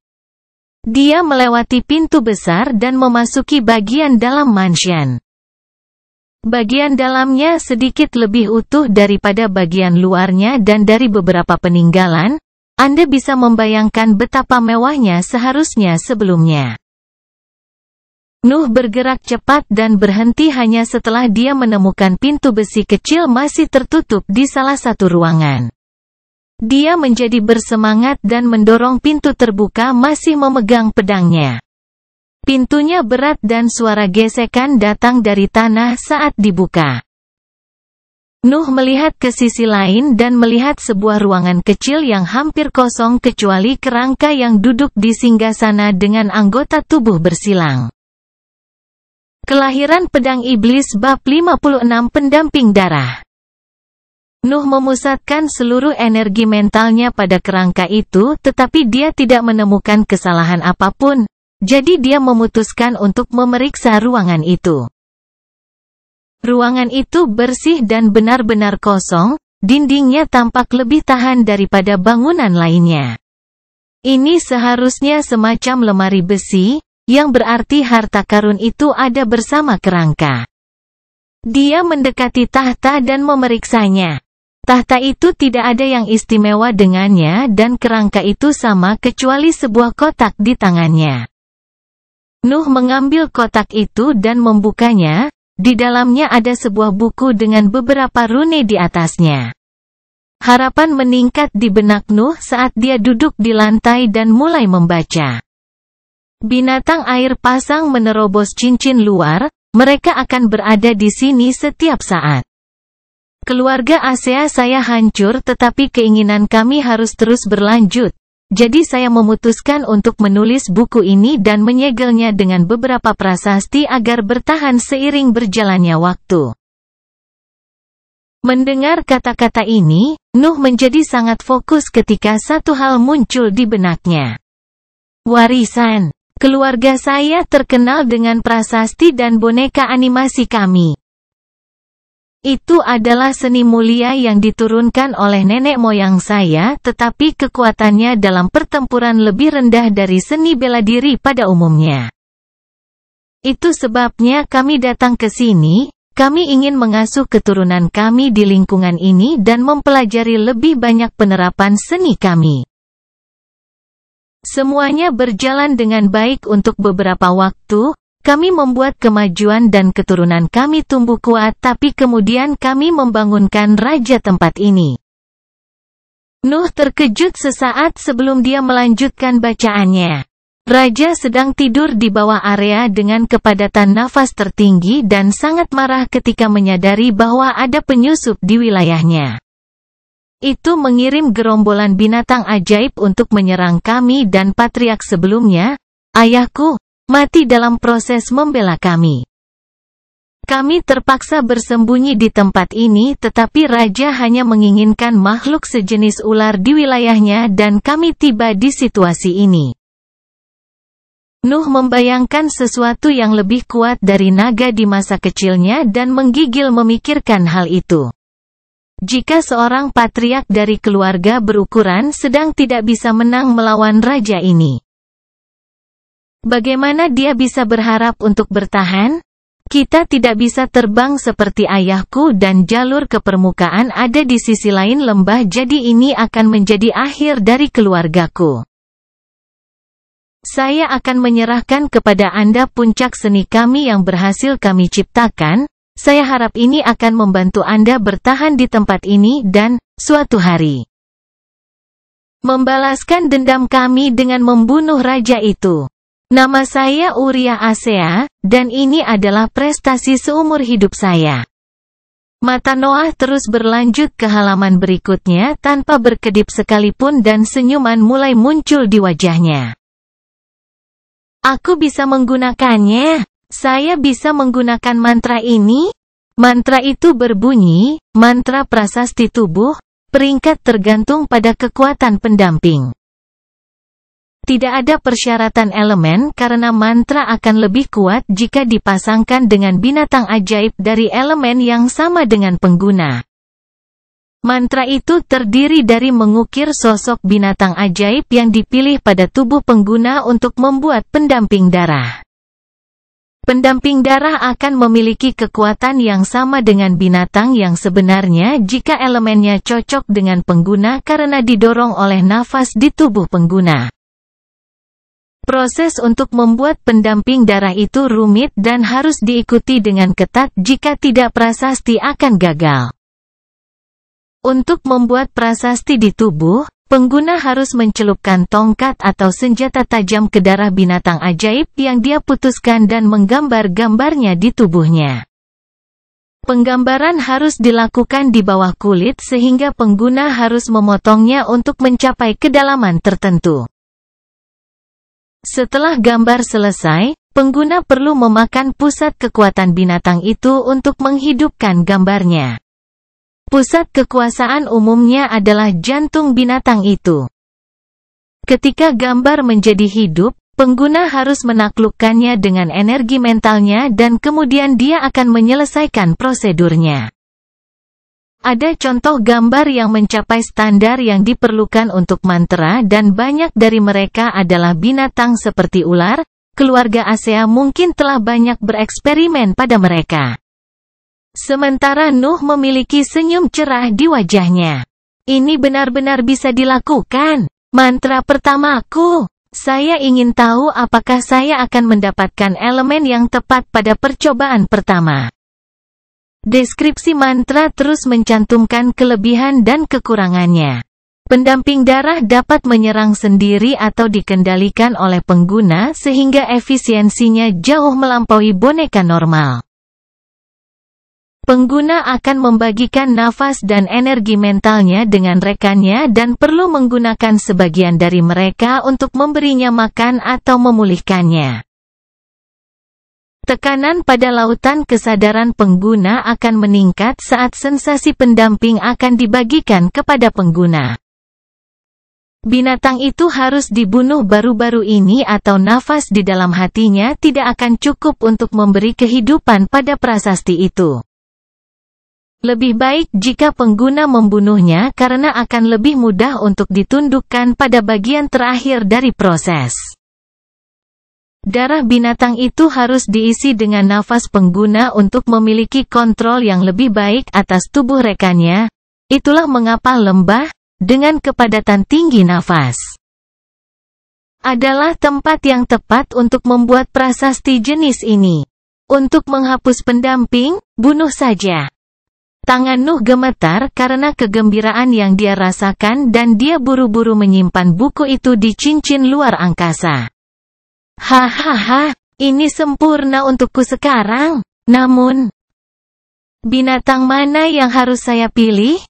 Dia melewati pintu besar dan memasuki bagian dalam mansion. Bagian dalamnya sedikit lebih utuh daripada bagian luarnya dan dari beberapa peninggalan, Anda bisa membayangkan betapa mewahnya seharusnya sebelumnya. Nuh bergerak cepat dan berhenti hanya setelah dia menemukan pintu besi kecil masih tertutup di salah satu ruangan. Dia menjadi bersemangat dan mendorong pintu terbuka masih memegang pedangnya. Pintunya berat dan suara gesekan datang dari tanah saat dibuka. Nuh melihat ke sisi lain dan melihat sebuah ruangan kecil yang hampir kosong kecuali kerangka yang duduk di singgasana dengan anggota tubuh bersilang. Kelahiran pedang iblis bab 56 pendamping darah. Nuh memusatkan seluruh energi mentalnya pada kerangka itu tetapi dia tidak menemukan kesalahan apapun, jadi dia memutuskan untuk memeriksa ruangan itu. Ruangan itu bersih dan benar-benar kosong, dindingnya tampak lebih tahan daripada bangunan lainnya. Ini seharusnya semacam lemari besi, yang berarti harta karun itu ada bersama kerangka. Dia mendekati tahta dan memeriksanya. Tahta itu tidak ada yang istimewa dengannya dan kerangka itu sama kecuali sebuah kotak di tangannya. Nuh mengambil kotak itu dan membukanya. Di dalamnya ada sebuah buku dengan beberapa rune di atasnya. Harapan meningkat di benak Nuh saat dia duduk di lantai dan mulai membaca. Binatang air pasang menerobos cincin luar, mereka akan berada di sini setiap saat. Keluarga Asea saya hancur tetapi keinginan kami harus terus berlanjut. Jadi saya memutuskan untuk menulis buku ini dan menyegelnya dengan beberapa prasasti agar bertahan seiring berjalannya waktu. Mendengar kata-kata ini, Nuh menjadi sangat fokus ketika satu hal muncul di benaknya. Warisan. Keluarga saya terkenal dengan prasasti dan boneka animasi kami. Itu adalah seni mulia yang diturunkan oleh nenek moyang saya, tetapi kekuatannya dalam pertempuran lebih rendah dari seni bela diri pada umumnya. Itu sebabnya kami datang ke sini, kami ingin mengasuh keturunan kami di lingkungan ini dan mempelajari lebih banyak penerapan seni kami. Semuanya berjalan dengan baik untuk beberapa waktu. Kami membuat kemajuan dan keturunan kami tumbuh kuat tapi kemudian kami membangunkan raja tempat ini. Nuh terkejut sesaat sebelum dia melanjutkan bacaannya. Raja sedang tidur di bawah area dengan kepadatan nafas tertinggi dan sangat marah ketika menyadari bahwa ada penyusup di wilayahnya. Itu mengirim gerombolan binatang ajaib untuk menyerang kami dan patriark sebelumnya, ayahku, mati dalam proses membela kami. Kami terpaksa bersembunyi di tempat ini tetapi raja hanya menginginkan makhluk sejenis ular di wilayahnya dan kami tiba di situasi ini. Nuh membayangkan sesuatu yang lebih kuat dari naga di masa kecilnya dan menggigil memikirkan hal itu. Jika seorang patriark dari keluarga berukuran sedang tidak bisa menang melawan raja ini, bagaimana dia bisa berharap untuk bertahan? Kita tidak bisa terbang seperti ayahku dan jalur ke permukaan ada di sisi lain lembah jadi ini akan menjadi akhir dari keluargaku. Saya akan menyerahkan kepada Anda puncak seni kami yang berhasil kami ciptakan, saya harap ini akan membantu Anda bertahan di tempat ini dan, suatu hari, membalaskan dendam kami dengan membunuh raja itu. Nama saya Uriah Asea, dan ini adalah prestasi seumur hidup saya. Mata Noah terus berlanjut ke halaman berikutnya tanpa berkedip sekalipun dan senyuman mulai muncul di wajahnya. Aku bisa menggunakannya. Saya bisa menggunakan mantra ini. Mantra itu berbunyi, mantra prasasti tubuh, peringkat tergantung pada kekuatan pendamping. Tidak ada persyaratan elemen karena mantra akan lebih kuat jika dipasangkan dengan binatang ajaib dari elemen yang sama dengan pengguna. Mantra itu terdiri dari mengukir sosok binatang ajaib yang dipilih pada tubuh pengguna untuk membuat pendamping darah. Pendamping darah akan memiliki kekuatan yang sama dengan binatang yang sebenarnya jika elemennya cocok dengan pengguna karena didorong oleh nafas di tubuh pengguna. Proses untuk membuat pendamping darah itu rumit dan harus diikuti dengan ketat jika tidak prasasti akan gagal. Untuk membuat prasasti di tubuh, pengguna harus mencelupkan tongkat atau senjata tajam ke darah binatang ajaib yang dia putuskan dan menggambar gambarnya di tubuhnya. Penggambaran harus dilakukan di bawah kulit sehingga pengguna harus memotongnya untuk mencapai kedalaman tertentu. Setelah gambar selesai, pengguna perlu memakan pusat kekuatan binatang itu untuk menghidupkan gambarnya. Pusat kekuasaan umumnya adalah jantung binatang itu. Ketika gambar menjadi hidup, pengguna harus menaklukkannya dengan energi mentalnya dan kemudian dia akan menyelesaikan prosedurnya. Ada contoh gambar yang mencapai standar yang diperlukan untuk mantra dan banyak dari mereka adalah binatang seperti ular. Keluarga Asea mungkin telah banyak bereksperimen pada mereka. Sementara Nuh memiliki senyum cerah di wajahnya. Ini benar-benar bisa dilakukan. Mantra pertamaku. Saya ingin tahu apakah saya akan mendapatkan elemen yang tepat pada percobaan pertama. Deskripsi mantra terus mencantumkan kelebihan dan kekurangannya. Pendamping darah dapat menyerang sendiri atau dikendalikan oleh pengguna sehingga efisiensinya jauh melampaui boneka normal. Pengguna akan membagikan nafas dan energi mentalnya dengan rekannya dan perlu menggunakan sebagian dari mereka untuk memberinya makan atau memulihkannya. Tekanan pada lautan kesadaran pengguna akan meningkat saat sensasi pendamping akan dibagikan kepada pengguna. Binatang itu harus dibunuh baru-baru ini atau nafas di dalam hatinya tidak akan cukup untuk memberi kehidupan pada prasasti itu. Lebih baik jika pengguna membunuhnya karena akan lebih mudah untuk ditundukkan pada bagian terakhir dari proses. Darah binatang itu harus diisi dengan nafas pengguna untuk memiliki kontrol yang lebih baik atas tubuh rekannya. Itulah mengapa lembah, dengan kepadatan tinggi nafas, adalah tempat yang tepat untuk membuat prasasti jenis ini. Untuk menghapus pendamping, bunuh saja. Tangan Nuh gemetar karena kegembiraan yang dia rasakan dan dia buru-buru menyimpan buku itu di cincin luar angkasa. Hahaha, ini sempurna untukku sekarang. Namun, binatang mana yang harus saya pilih?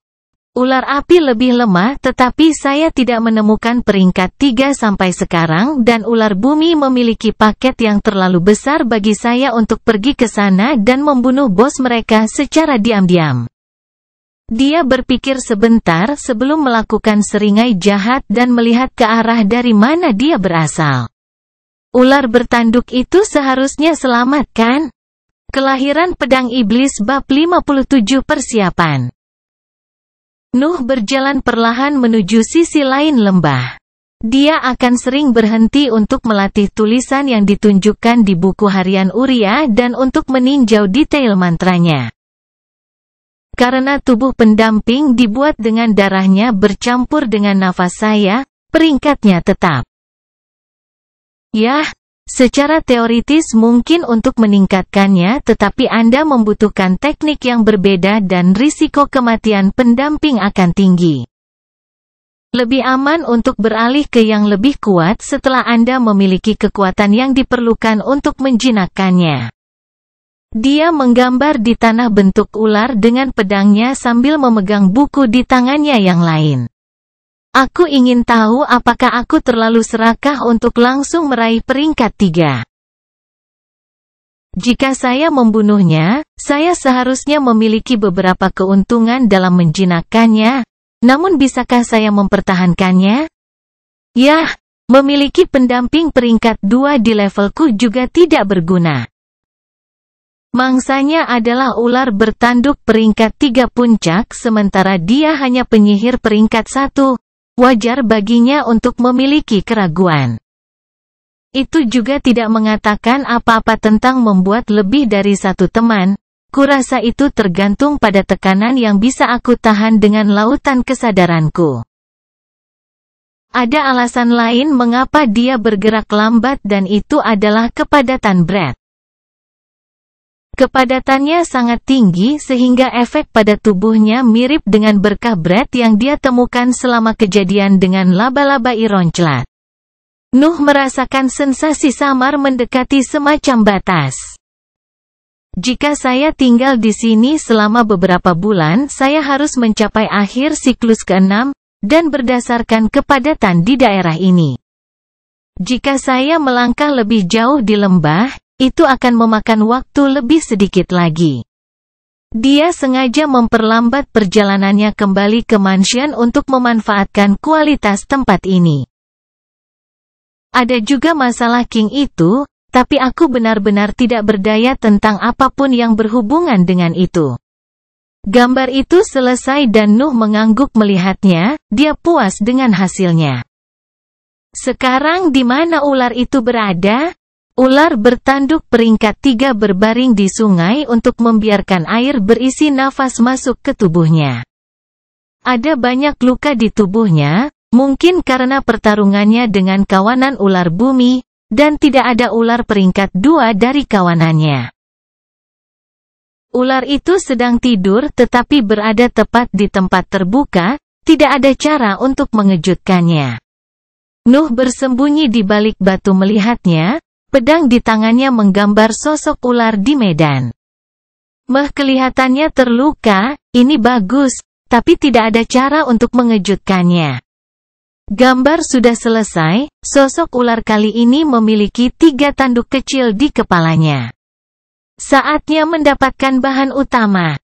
Ular api lebih lemah tetapi saya tidak menemukan peringkat 3 sampai sekarang dan ular bumi memiliki paket yang terlalu besar bagi saya untuk pergi ke sana dan membunuh bos mereka secara diam-diam. Dia berpikir sebentar sebelum melakukan seringai jahat dan melihat ke arah dari mana dia berasal. Ular bertanduk itu seharusnya selamat kan? Kelahiran pedang iblis bab 57 persiapan. Nuh berjalan perlahan menuju sisi lain lembah. Dia akan sering berhenti untuk melatih tulisan yang ditunjukkan di buku harian Uria dan untuk meninjau detail mantranya. Karena tubuh pendamping dibuat dengan darahnya bercampur dengan nafas saya, peringkatnya tetap. Yah, secara teoritis mungkin untuk meningkatkannya tetapi Anda membutuhkan teknik yang berbeda dan risiko kematian pendamping akan tinggi. Lebih aman untuk beralih ke yang lebih kuat setelah Anda memiliki kekuatan yang diperlukan untuk menjinakkannya. Dia menggambar di tanah bentuk ular dengan pedangnya sambil memegang buku di tangannya yang lain. Aku ingin tahu apakah aku terlalu serakah untuk langsung meraih peringkat 3. Jika saya membunuhnya, saya seharusnya memiliki beberapa keuntungan dalam menjinakkannya. Namun bisakah saya mempertahankannya? Yah, memiliki pendamping peringkat 2 di levelku juga tidak berguna. Mangsanya adalah ular bertanduk peringkat 3 puncak sementara dia hanya penyihir peringkat 1. Wajar baginya untuk memiliki keraguan. Itu juga tidak mengatakan apa-apa tentang membuat lebih dari satu teman. Kurasa itu tergantung pada tekanan yang bisa aku tahan dengan lautan kesadaranku. Ada alasan lain mengapa dia bergerak lambat dan itu adalah kepadatan Brad. Kepadatannya sangat tinggi sehingga efek pada tubuhnya mirip dengan berkah berat yang dia temukan selama kejadian dengan laba-laba ironclat. Nuh merasakan sensasi samar mendekati semacam batas. Jika saya tinggal di sini selama beberapa bulan, saya harus mencapai akhir siklus ke-6, dan berdasarkan kepadatan di daerah ini. Jika saya melangkah lebih jauh di lembah, itu akan memakan waktu lebih sedikit lagi. Dia sengaja memperlambat perjalanannya kembali ke mansion untuk memanfaatkan kualitas tempat ini. Ada juga masalah King itu, tapi aku benar-benar tidak berdaya tentang apapun yang berhubungan dengan itu. Gambar itu selesai dan Nuh mengangguk melihatnya, dia puas dengan hasilnya. Sekarang di mana ular itu berada? Ular bertanduk peringkat 3 berbaring di sungai untuk membiarkan air berisi nafas masuk ke tubuhnya. Ada banyak luka di tubuhnya, mungkin karena pertarungannya dengan kawanan ular bumi, dan tidak ada ular peringkat 2 dari kawanannya. Ular itu sedang tidur tetapi berada tepat di tempat terbuka, tidak ada cara untuk mengejutkannya. Nuh bersembunyi di balik batu melihatnya. Pedang di tangannya menggambar sosok ular di medan. Kelihatannya terluka, ini bagus, tapi tidak ada cara untuk mengejutkannya. Gambar sudah selesai, sosok ular kali ini memiliki 3 tanduk kecil di kepalanya. Saatnya mendapatkan bahan utama.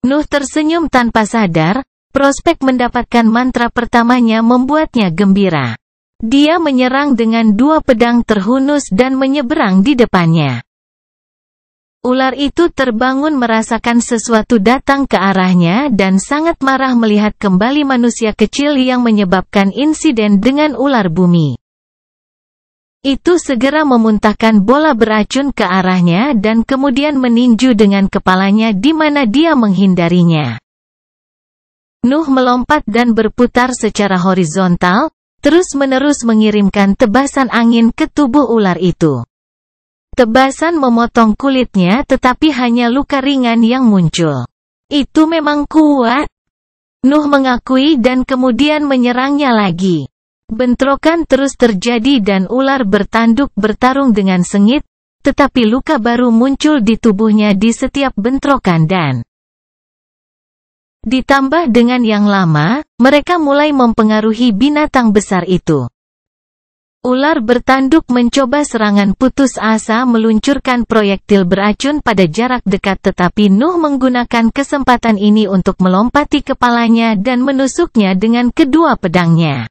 Nuh tersenyum tanpa sadar, prospek mendapatkan mantra pertamanya membuatnya gembira. Dia menyerang dengan 2 pedang terhunus dan menyeberang di depannya. Ular itu terbangun merasakan sesuatu datang ke arahnya dan sangat marah melihat kembali manusia kecil yang menyebabkan insiden dengan ular bumi. Itu segera memuntahkan bola beracun ke arahnya dan kemudian meninju dengan kepalanya di mana dia menghindarinya. Nuh melompat dan berputar secara horizontal, terus-menerus mengirimkan tebasan angin ke tubuh ular itu. Tebasan memotong kulitnya tetapi hanya luka ringan yang muncul. Itu memang kuat. Nuh mengakui dan kemudian menyerangnya lagi. Bentrokan terus terjadi dan ular bertanduk bertarung dengan sengit, tetapi luka baru muncul di tubuhnya di setiap bentrokan dan ditambah dengan yang lama, mereka mulai mempengaruhi binatang besar itu. Ular bertanduk mencoba serangan putus asa meluncurkan proyektil beracun pada jarak dekat tetapi Nuh menggunakan kesempatan ini untuk melompati kepalanya dan menusuknya dengan kedua pedangnya.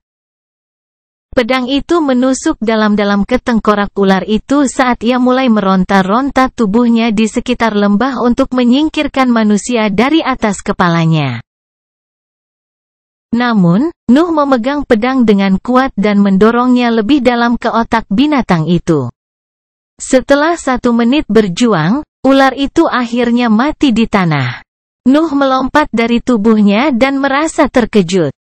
Pedang itu menusuk dalam-dalam ke tengkorak ular itu saat ia mulai meronta-ronta tubuhnya di sekitar lembah untuk menyingkirkan manusia dari atas kepalanya. Namun, Nuh memegang pedang dengan kuat dan mendorongnya lebih dalam ke otak binatang itu. Setelah 1 menit berjuang, ular itu akhirnya mati di tanah. Nuh melompat dari tubuhnya dan merasa terkejut.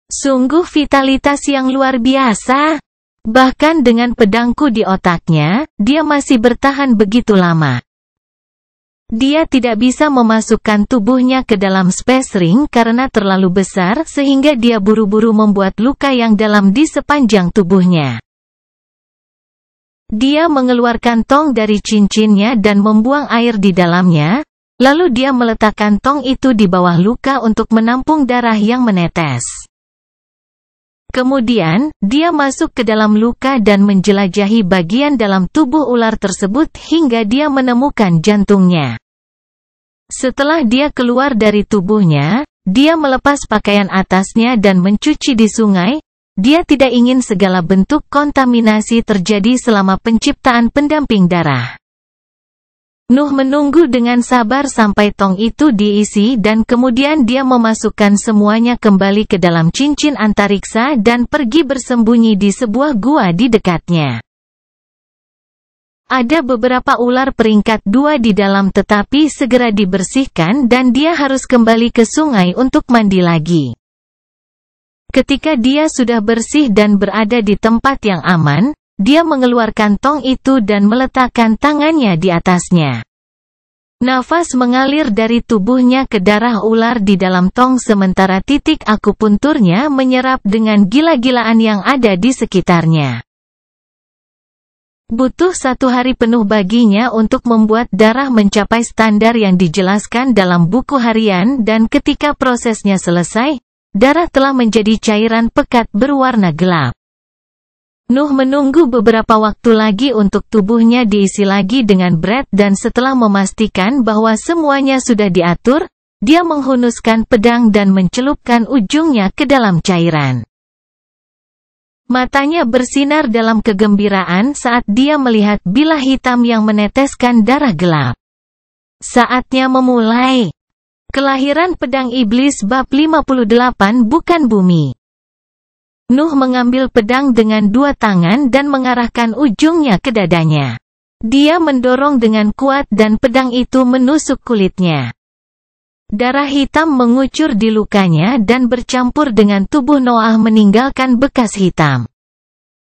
Sungguh vitalitas yang luar biasa. Bahkan dengan pedangku di otaknya, dia masih bertahan begitu lama. Dia tidak bisa memasukkan tubuhnya ke dalam space ring karena terlalu besar sehingga dia buru-buru membuat luka yang dalam di sepanjang tubuhnya. Dia mengeluarkan tong dari cincinnya dan membuang air di dalamnya, lalu dia meletakkan tong itu di bawah luka untuk menampung darah yang menetes. Kemudian, dia masuk ke dalam luka dan menjelajahi bagian dalam tubuh ular tersebut hingga dia menemukan jantungnya. Setelah dia keluar dari tubuhnya, dia melepas pakaian atasnya dan mencuci di sungai. Dia tidak ingin segala bentuk kontaminasi terjadi selama penciptaan pendamping darah. Nuh menunggu dengan sabar sampai tong itu diisi dan kemudian dia memasukkan semuanya kembali ke dalam cincin antariksa dan pergi bersembunyi di sebuah gua di dekatnya. Ada beberapa ular peringkat 2 di dalam tetapi segera dibersihkan dan dia harus kembali ke sungai untuk mandi lagi. Ketika dia sudah bersih dan berada di tempat yang aman, dia mengeluarkan tong itu dan meletakkan tangannya di atasnya. Nafas mengalir dari tubuhnya ke darah ular di dalam tong sementara titik akupunturnya menyerap dengan gila-gilaan yang ada di sekitarnya. Butuh 1 hari penuh baginya untuk membuat darah mencapai standar yang dijelaskan dalam buku harian dan ketika prosesnya selesai, darah telah menjadi cairan pekat berwarna gelap. Nuh menunggu beberapa waktu lagi untuk tubuhnya diisi lagi dengan berat dan setelah memastikan bahwa semuanya sudah diatur, dia menghunuskan pedang dan mencelupkan ujungnya ke dalam cairan. Matanya bersinar dalam kegembiraan saat dia melihat bilah hitam yang meneteskan darah gelap. Saatnya memulai. Kelahiran pedang iblis bab 58 bukan bumi. Nuh mengambil pedang dengan 2 tangan dan mengarahkan ujungnya ke dadanya. Dia mendorong dengan kuat dan pedang itu menusuk kulitnya. Darah hitam mengucur di lukanya dan bercampur dengan tubuh Noah meninggalkan bekas hitam.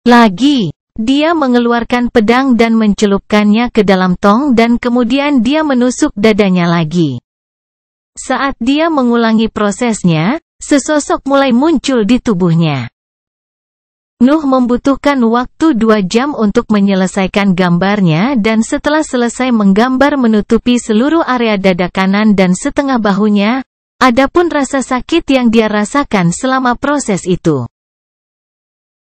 Lagi, dia mengeluarkan pedang dan mencelupkannya ke dalam tong dan kemudian dia menusuk dadanya lagi. Saat dia mengulangi prosesnya, sesosok mulai muncul di tubuhnya. Nuh membutuhkan waktu 2 jam untuk menyelesaikan gambarnya dan setelah selesai menggambar menutupi seluruh area dada kanan dan setengah bahunya, adapun rasa sakit yang dia rasakan selama proses itu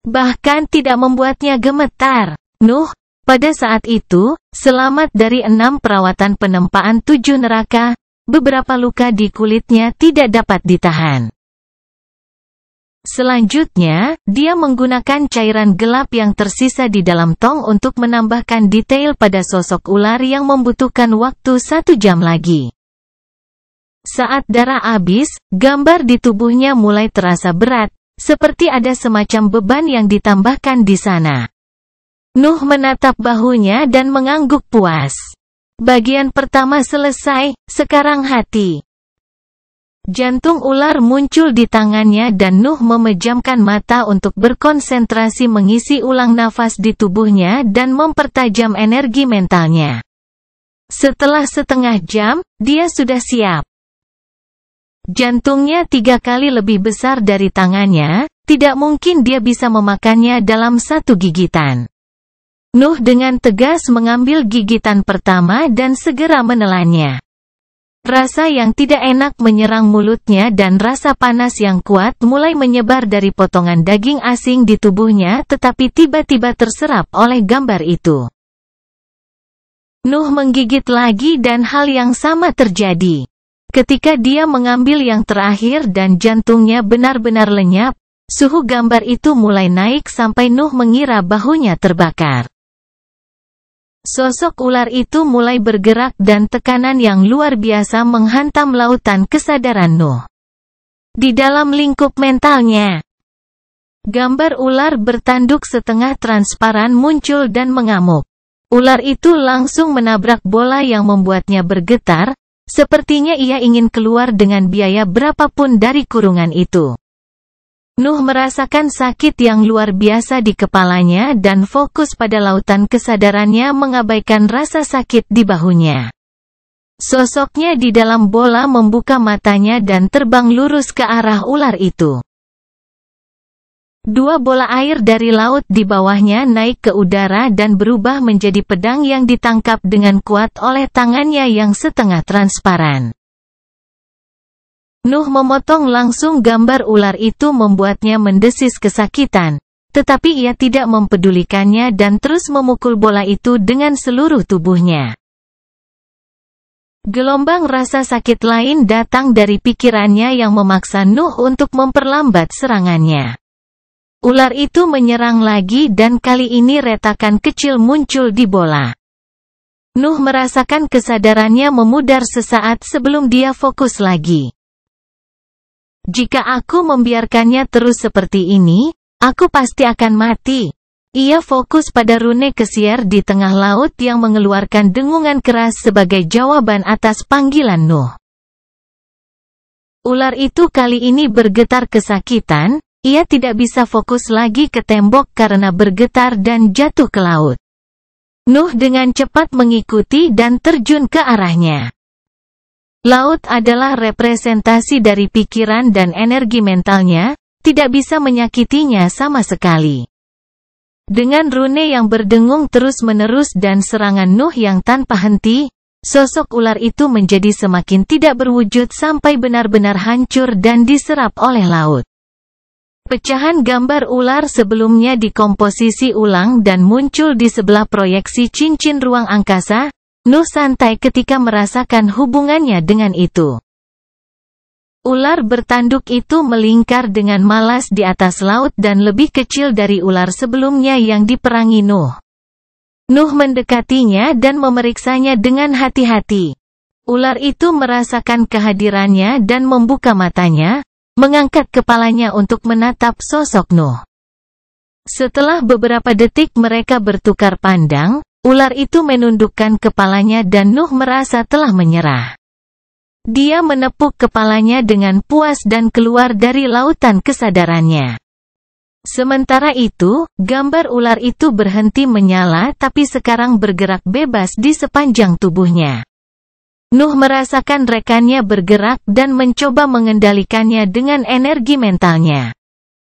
bahkan tidak membuatnya gemetar. Nuh, pada saat itu, selamat dari 6 perawatan penempaan 7 neraka, beberapa luka di kulitnya tidak dapat ditahan. Selanjutnya, dia menggunakan cairan gelap yang tersisa di dalam tong untuk menambahkan detail pada sosok ular yang membutuhkan waktu 1 jam lagi. Saat darah habis, gambar di tubuhnya mulai terasa berat, seperti ada semacam beban yang ditambahkan di sana. Nuh menatap bahunya dan mengangguk puas. Bagian pertama selesai, sekarang hati. Jantung ular muncul di tangannya dan Nuh memejamkan mata untuk berkonsentrasi mengisi ulang nafas di tubuhnya dan mempertajam energi mentalnya. Setelah setengah jam, dia sudah siap. Jantungnya 3 kali lebih besar dari tangannya, tidak mungkin dia bisa memakannya dalam 1 gigitan. Nuh dengan tegas mengambil gigitan pertama dan segera menelannya. Rasa yang tidak enak menyerang mulutnya dan rasa panas yang kuat mulai menyebar dari potongan daging asing di tubuhnya tetapi tiba-tiba terserap oleh gambar itu. Nuh menggigit lagi dan hal yang sama terjadi. Ketika dia mengambil yang terakhir dan jantungnya benar-benar lenyap, suhu gambar itu mulai naik sampai Nuh mengira bahunya terbakar. Sosok ular itu mulai bergerak dan tekanan yang luar biasa menghantam lautan kesadaran Nuh. Di dalam lingkup mentalnya, gambar ular bertanduk setengah transparan muncul dan mengamuk. Ular itu langsung menabrak bola yang membuatnya bergetar, sepertinya ia ingin keluar dengan biaya berapapun dari kurungan itu. Nuh merasakan sakit yang luar biasa di kepalanya dan fokus pada lautan kesadarannya mengabaikan rasa sakit di bahunya. Sosoknya di dalam bola membuka matanya dan terbang lurus ke arah ular itu. 2 bola air dari laut di bawahnya naik ke udara dan berubah menjadi pedang yang ditangkap dengan kuat oleh tangannya yang setengah transparan. Nuh memotong langsung gambar ular itu membuatnya mendesis kesakitan, tetapi ia tidak mempedulikannya dan terus memukul bola itu dengan seluruh tubuhnya. Gelombang rasa sakit lain datang dari pikirannya yang memaksa Nuh untuk memperlambat serangannya. Ular itu menyerang lagi dan kali ini retakan kecil muncul di bola. Nuh merasakan kesadarannya memudar sesaat sebelum dia fokus lagi. Jika aku membiarkannya terus seperti ini, aku pasti akan mati. Ia fokus pada rune kesiar di tengah laut yang mengeluarkan dengungan keras sebagai jawaban atas panggilan Nuh. Ular itu kali ini bergetar kesakitan, ia tidak bisa fokus lagi ke tembok karena bergetar dan jatuh ke laut. Nuh dengan cepat mengikuti dan terjun ke arahnya. Laut adalah representasi dari pikiran dan energi mentalnya, tidak bisa menyakitinya sama sekali. Dengan rune yang berdengung terus-menerus dan serangan Nuh yang tanpa henti, sosok ular itu menjadi semakin tidak berwujud sampai benar-benar hancur dan diserap oleh laut. Pecahan gambar ular sebelumnya dikomposisi ulang dan muncul di sebelah proyeksi cincin ruang angkasa. Nuh santai ketika merasakan hubungannya dengan itu. Ular bertanduk itu melingkar dengan malas di atas laut dan lebih kecil dari ular sebelumnya yang diperangi Nuh. Nuh mendekatinya dan memeriksanya dengan hati-hati. Ular itu merasakan kehadirannya dan membuka matanya, mengangkat kepalanya untuk menatap sosok Nuh. Setelah beberapa detik mereka bertukar pandang, ular itu menundukkan kepalanya dan Nuh merasa telah menyerah. Dia menepuk kepalanya dengan puas dan keluar dari lautan kesadarannya. Sementara itu, gambar ular itu berhenti menyala tapi sekarang bergerak bebas di sepanjang tubuhnya. Nuh merasakan rekannya bergerak dan mencoba mengendalikannya dengan energi mentalnya.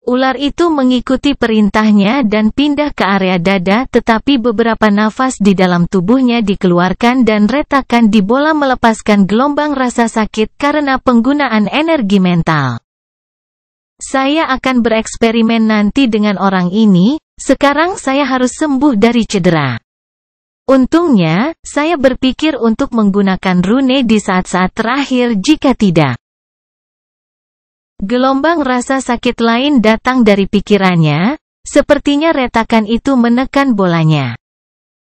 Ular itu mengikuti perintahnya dan pindah ke area dada, tetapi beberapa nafas di dalam tubuhnya dikeluarkan dan retakan di bola melepaskan gelombang rasa sakit karena penggunaan energi mental. Saya akan bereksperimen nanti dengan orang ini, sekarang saya harus sembuh dari cedera. Untungnya, saya berpikir untuk menggunakan rune di saat-saat terakhir jika tidak. Gelombang rasa sakit lain datang dari pikirannya, sepertinya retakan itu menekan bolanya.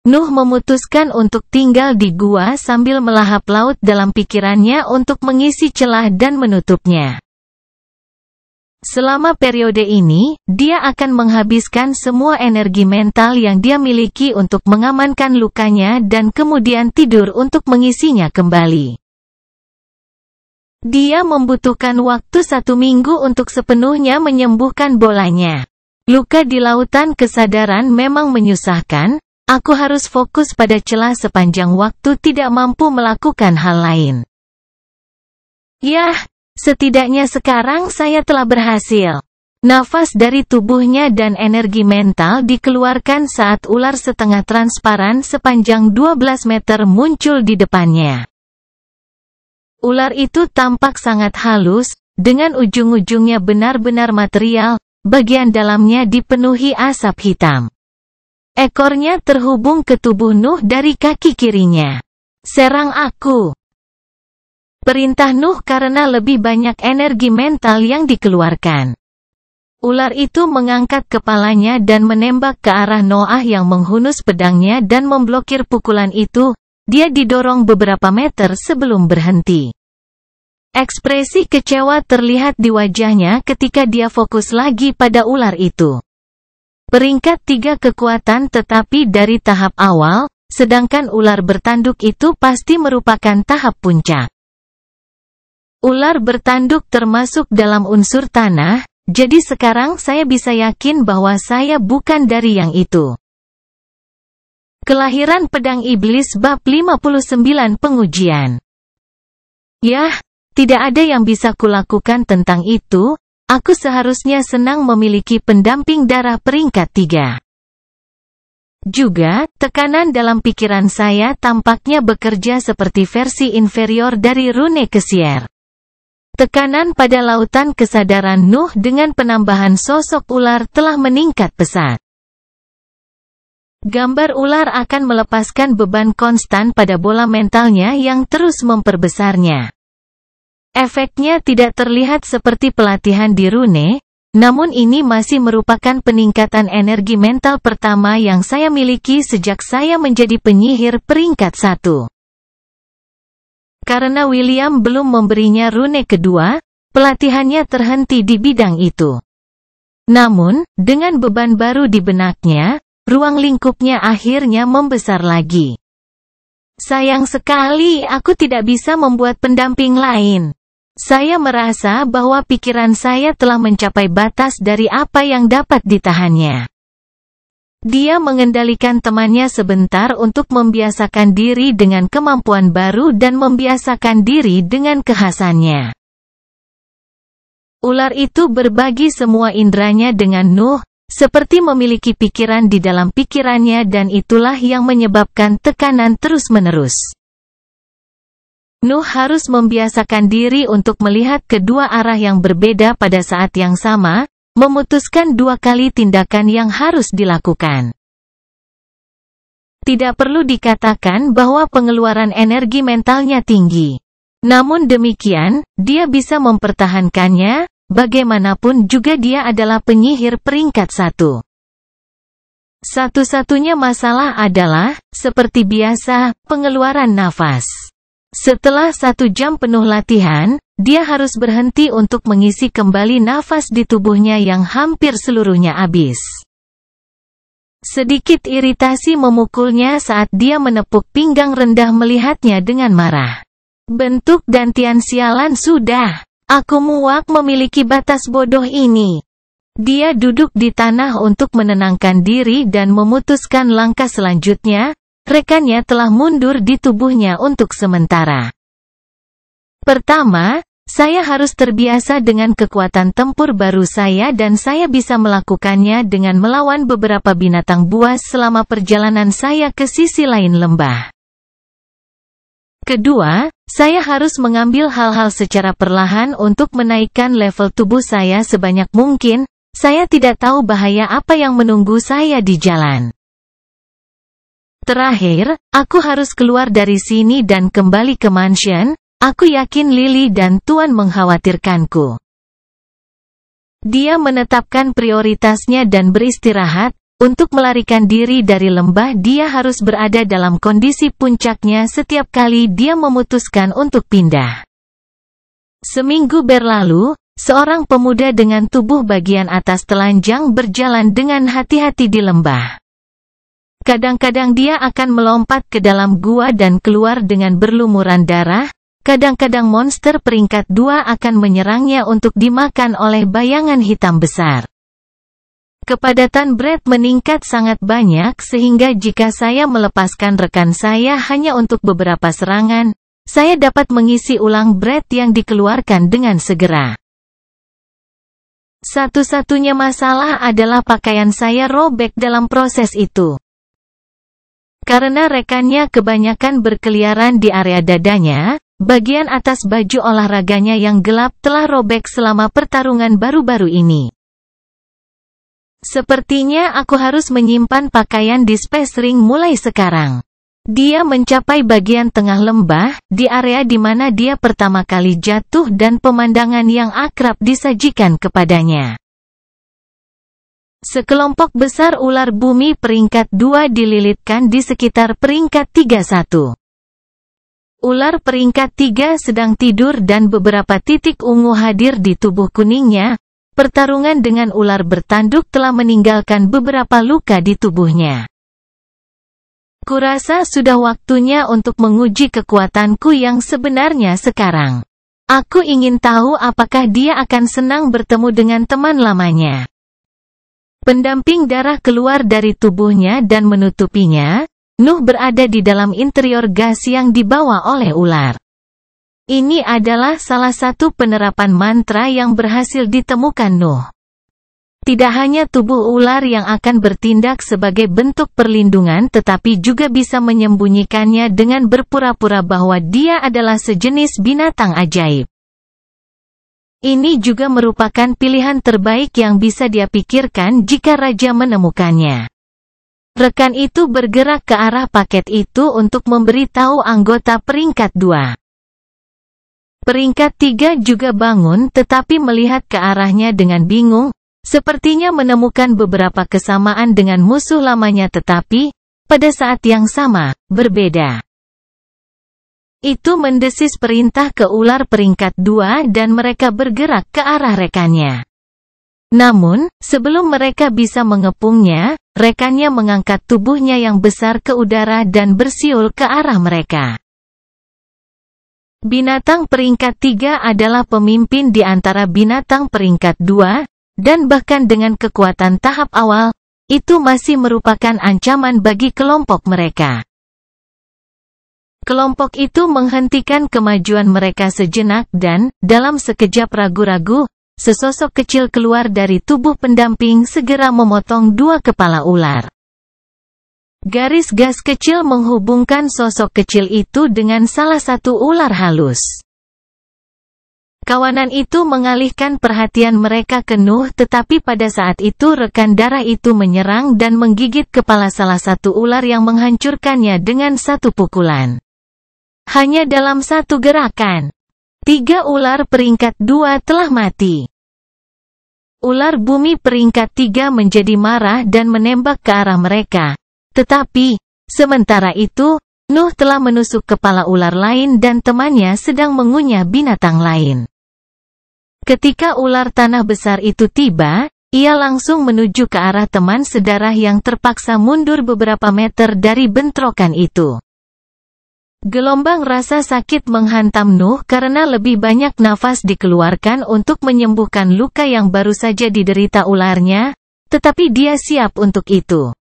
Nuh memutuskan untuk tinggal di gua sambil melahap laut dalam pikirannya untuk mengisi celah dan menutupnya. Selama periode ini, dia akan menghabiskan semua energi mental yang dia miliki untuk mengamankan lukanya dan kemudian tidur untuk mengisinya kembali. Dia membutuhkan waktu 1 minggu untuk sepenuhnya menyembuhkan bolanya. Luka di lautan kesadaran memang menyusahkan, aku harus fokus pada celah sepanjang waktu tidak mampu melakukan hal lain. Yah, setidaknya sekarang saya telah berhasil. Nafas dari tubuhnya dan energi mental dikeluarkan saat ular setengah transparan sepanjang 12 meter muncul di depannya. Ular itu tampak sangat halus, dengan ujung-ujungnya benar-benar material, bagian dalamnya dipenuhi asap hitam. Ekornya terhubung ke tubuh Nuh dari kaki kirinya. Serang aku. Perintah Nuh karena lebih banyak energi mental yang dikeluarkan. Ular itu mengangkat kepalanya dan menembak ke arah Noah yang menghunus pedangnya dan memblokir pukulan itu. Dia didorong beberapa meter sebelum berhenti. Ekspresi kecewa terlihat di wajahnya ketika dia fokus lagi pada ular itu. Peringkat 3 kekuatan tetapi dari tahap awal, sedangkan ular bertanduk itu pasti merupakan tahap puncak. Ular bertanduk termasuk dalam unsur tanah, jadi sekarang saya bisa yakin bahwa saya bukan dari yang itu. Kelahiran Pedang Iblis Bab 59 Pengujian. Yah, tidak ada yang bisa kulakukan tentang itu, aku seharusnya senang memiliki pendamping darah peringkat 3. Juga, tekanan dalam pikiran saya tampaknya bekerja seperti versi inferior dari rune Kesier. Tekanan pada lautan kesadaran Nuh dengan penambahan sosok ular telah meningkat pesat. Gambar ular akan melepaskan beban konstan pada bola mentalnya yang terus memperbesarnya. Efeknya tidak terlihat seperti pelatihan di rune, namun ini masih merupakan peningkatan energi mental pertama yang saya miliki sejak saya menjadi penyihir peringkat 1. Karena William belum memberinya rune kedua, pelatihannya terhenti di bidang itu. Namun, dengan beban baru di benaknya, ruang lingkupnya akhirnya membesar lagi. Sayang sekali aku tidak bisa membuat pendamping lain. Saya merasa bahwa pikiran saya telah mencapai batas dari apa yang dapat ditahannya. Dia mengendalikan temannya sebentar untuk membiasakan diri dengan kemampuan baru dan membiasakan diri dengan kekhasannya. Ular itu berbagi semua inderanya dengan Nuh, seperti memiliki pikiran di dalam pikirannya, dan itulah yang menyebabkan tekanan terus-menerus. Nuh harus membiasakan diri untuk melihat kedua arah yang berbeda pada saat yang sama, memutuskan 2 kali tindakan yang harus dilakukan. Tidak perlu dikatakan bahwa pengeluaran energi mentalnya tinggi. Namun demikian, dia bisa mempertahankannya, bagaimanapun juga dia adalah penyihir peringkat 1. Satu-satunya masalah adalah, seperti biasa, pengeluaran nafas. Setelah 1 jam penuh latihan, dia harus berhenti untuk mengisi kembali nafas di tubuhnya yang hampir seluruhnya habis. Sedikit iritasi memukulnya saat dia menepuk pinggang rendah melihatnya dengan marah. Bentuk gantian sialan sudah. Aku muak memiliki batas bodoh ini. Dia duduk di tanah untuk menenangkan diri dan memutuskan langkah selanjutnya. Rekannya telah mundur di tubuhnya untuk sementara. Pertama, saya harus terbiasa dengan kekuatan tempur baru saya dan saya bisa melakukannya dengan melawan beberapa binatang buas selama perjalanan saya ke sisi lain lembah. Kedua, saya harus mengambil hal-hal secara perlahan untuk menaikkan level tubuh saya sebanyak mungkin. Saya tidak tahu bahaya apa yang menunggu saya di jalan. Terakhir, aku harus keluar dari sini dan kembali ke mansion. Aku yakin Lily dan Tuan mengkhawatirkanku. Dia menetapkan prioritasnya dan beristirahat. Untuk melarikan diri dari lembah, dia harus berada dalam kondisi puncaknya setiap kali dia memutuskan untuk pindah. Seminggu berlalu, seorang pemuda dengan tubuh bagian atas telanjang berjalan dengan hati-hati di lembah. Kadang-kadang dia akan melompat ke dalam gua dan keluar dengan berlumuran darah. Kadang-kadang monster peringkat 2 akan menyerangnya untuk dimakan oleh bayangan hitam besar. Kepadatan Brett meningkat sangat banyak sehingga jika saya melepaskan rekan saya hanya untuk beberapa serangan, saya dapat mengisi ulang Brett yang dikeluarkan dengan segera. Satu-satunya masalah adalah pakaian saya robek dalam proses itu. Karena rekannya kebanyakan berkeliaran di area dadanya, bagian atas baju olahraganya yang gelap telah robek selama pertarungan baru-baru ini. Sepertinya aku harus menyimpan pakaian di Space Ring mulai sekarang. Dia mencapai bagian tengah lembah, di area di mana dia pertama kali jatuh dan pemandangan yang akrab disajikan kepadanya. Sekelompok besar ular bumi peringkat 2 dililitkan di sekitar peringkat 31. Ular peringkat 3 sedang tidur dan beberapa titik ungu hadir di tubuh kuningnya. Pertarungan dengan ular bertanduk telah meninggalkan beberapa luka di tubuhnya. Kurasa sudah waktunya untuk menguji kekuatanku yang sebenarnya sekarang. Aku ingin tahu apakah dia akan senang bertemu dengan teman lamanya. Pendamping darah keluar dari tubuhnya dan menutupinya. Nuh berada di dalam interior gas yang dibawa oleh ular. Ini adalah salah satu penerapan mantra yang berhasil ditemukan Nuh. Tidak hanya tubuh ular yang akan bertindak sebagai bentuk perlindungan tetapi juga bisa menyembunyikannya dengan berpura-pura bahwa dia adalah sejenis binatang ajaib. Ini juga merupakan pilihan terbaik yang bisa dia pikirkan jika raja menemukannya. Rekan itu bergerak ke arah paket itu untuk memberitahu anggota peringkat 2. Peringkat 3 juga bangun tetapi melihat ke arahnya dengan bingung, sepertinya menemukan beberapa kesamaan dengan musuh lamanya tetapi, pada saat yang sama, berbeda. Itu mendesis perintah ke ular peringkat 2 dan mereka bergerak ke arah rekannya. Namun, sebelum mereka bisa mengepungnya, rekannya mengangkat tubuhnya yang besar ke udara dan bersiul ke arah mereka. Binatang peringkat 3 adalah pemimpin di antara binatang peringkat 2, dan bahkan dengan kekuatan tahap awal, itu masih merupakan ancaman bagi kelompok mereka. Kelompok itu menghentikan kemajuan mereka sejenak dan, dalam sekejap ragu-ragu, sesosok kecil keluar dari tubuh pendamping segera memotong dua kepala ular. Garis gas kecil menghubungkan sosok kecil itu dengan salah satu ular halus. Kawanan itu mengalihkan perhatian mereka ke Nuh, tetapi pada saat itu rekan darah itu menyerang dan menggigit kepala salah satu ular yang menghancurkannya dengan satu pukulan. Hanya dalam satu gerakan, 3 ular peringkat 2 telah mati. Ular bumi peringkat 3 menjadi marah dan menembak ke arah mereka. Tetapi, sementara itu, Nuh telah menusuk kepala ular lain dan temannya sedang mengunyah binatang lain. Ketika ular tanah besar itu tiba, ia langsung menuju ke arah teman sedarah yang terpaksa mundur beberapa meter dari bentrokan itu. Gelombang rasa sakit menghantam Nuh karena lebih banyak nafas dikeluarkan untuk menyembuhkan luka yang baru saja diderita ularnya, tetapi dia siap untuk itu.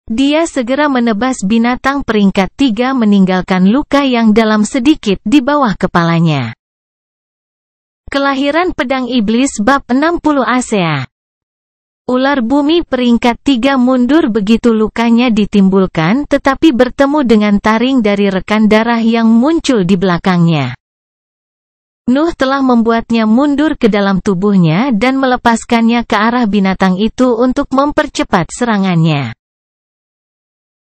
Dia segera menebas binatang peringkat 3 meninggalkan luka yang dalam sedikit di bawah kepalanya. Kelahiran pedang iblis bab 60 ASEA. Ular bumi peringkat 3 mundur begitu lukanya ditimbulkan tetapi bertemu dengan taring dari rekan darah yang muncul di belakangnya. Nuh telah membuatnya mundur ke dalam tubuhnya dan melepaskannya ke arah binatang itu untuk mempercepat serangannya.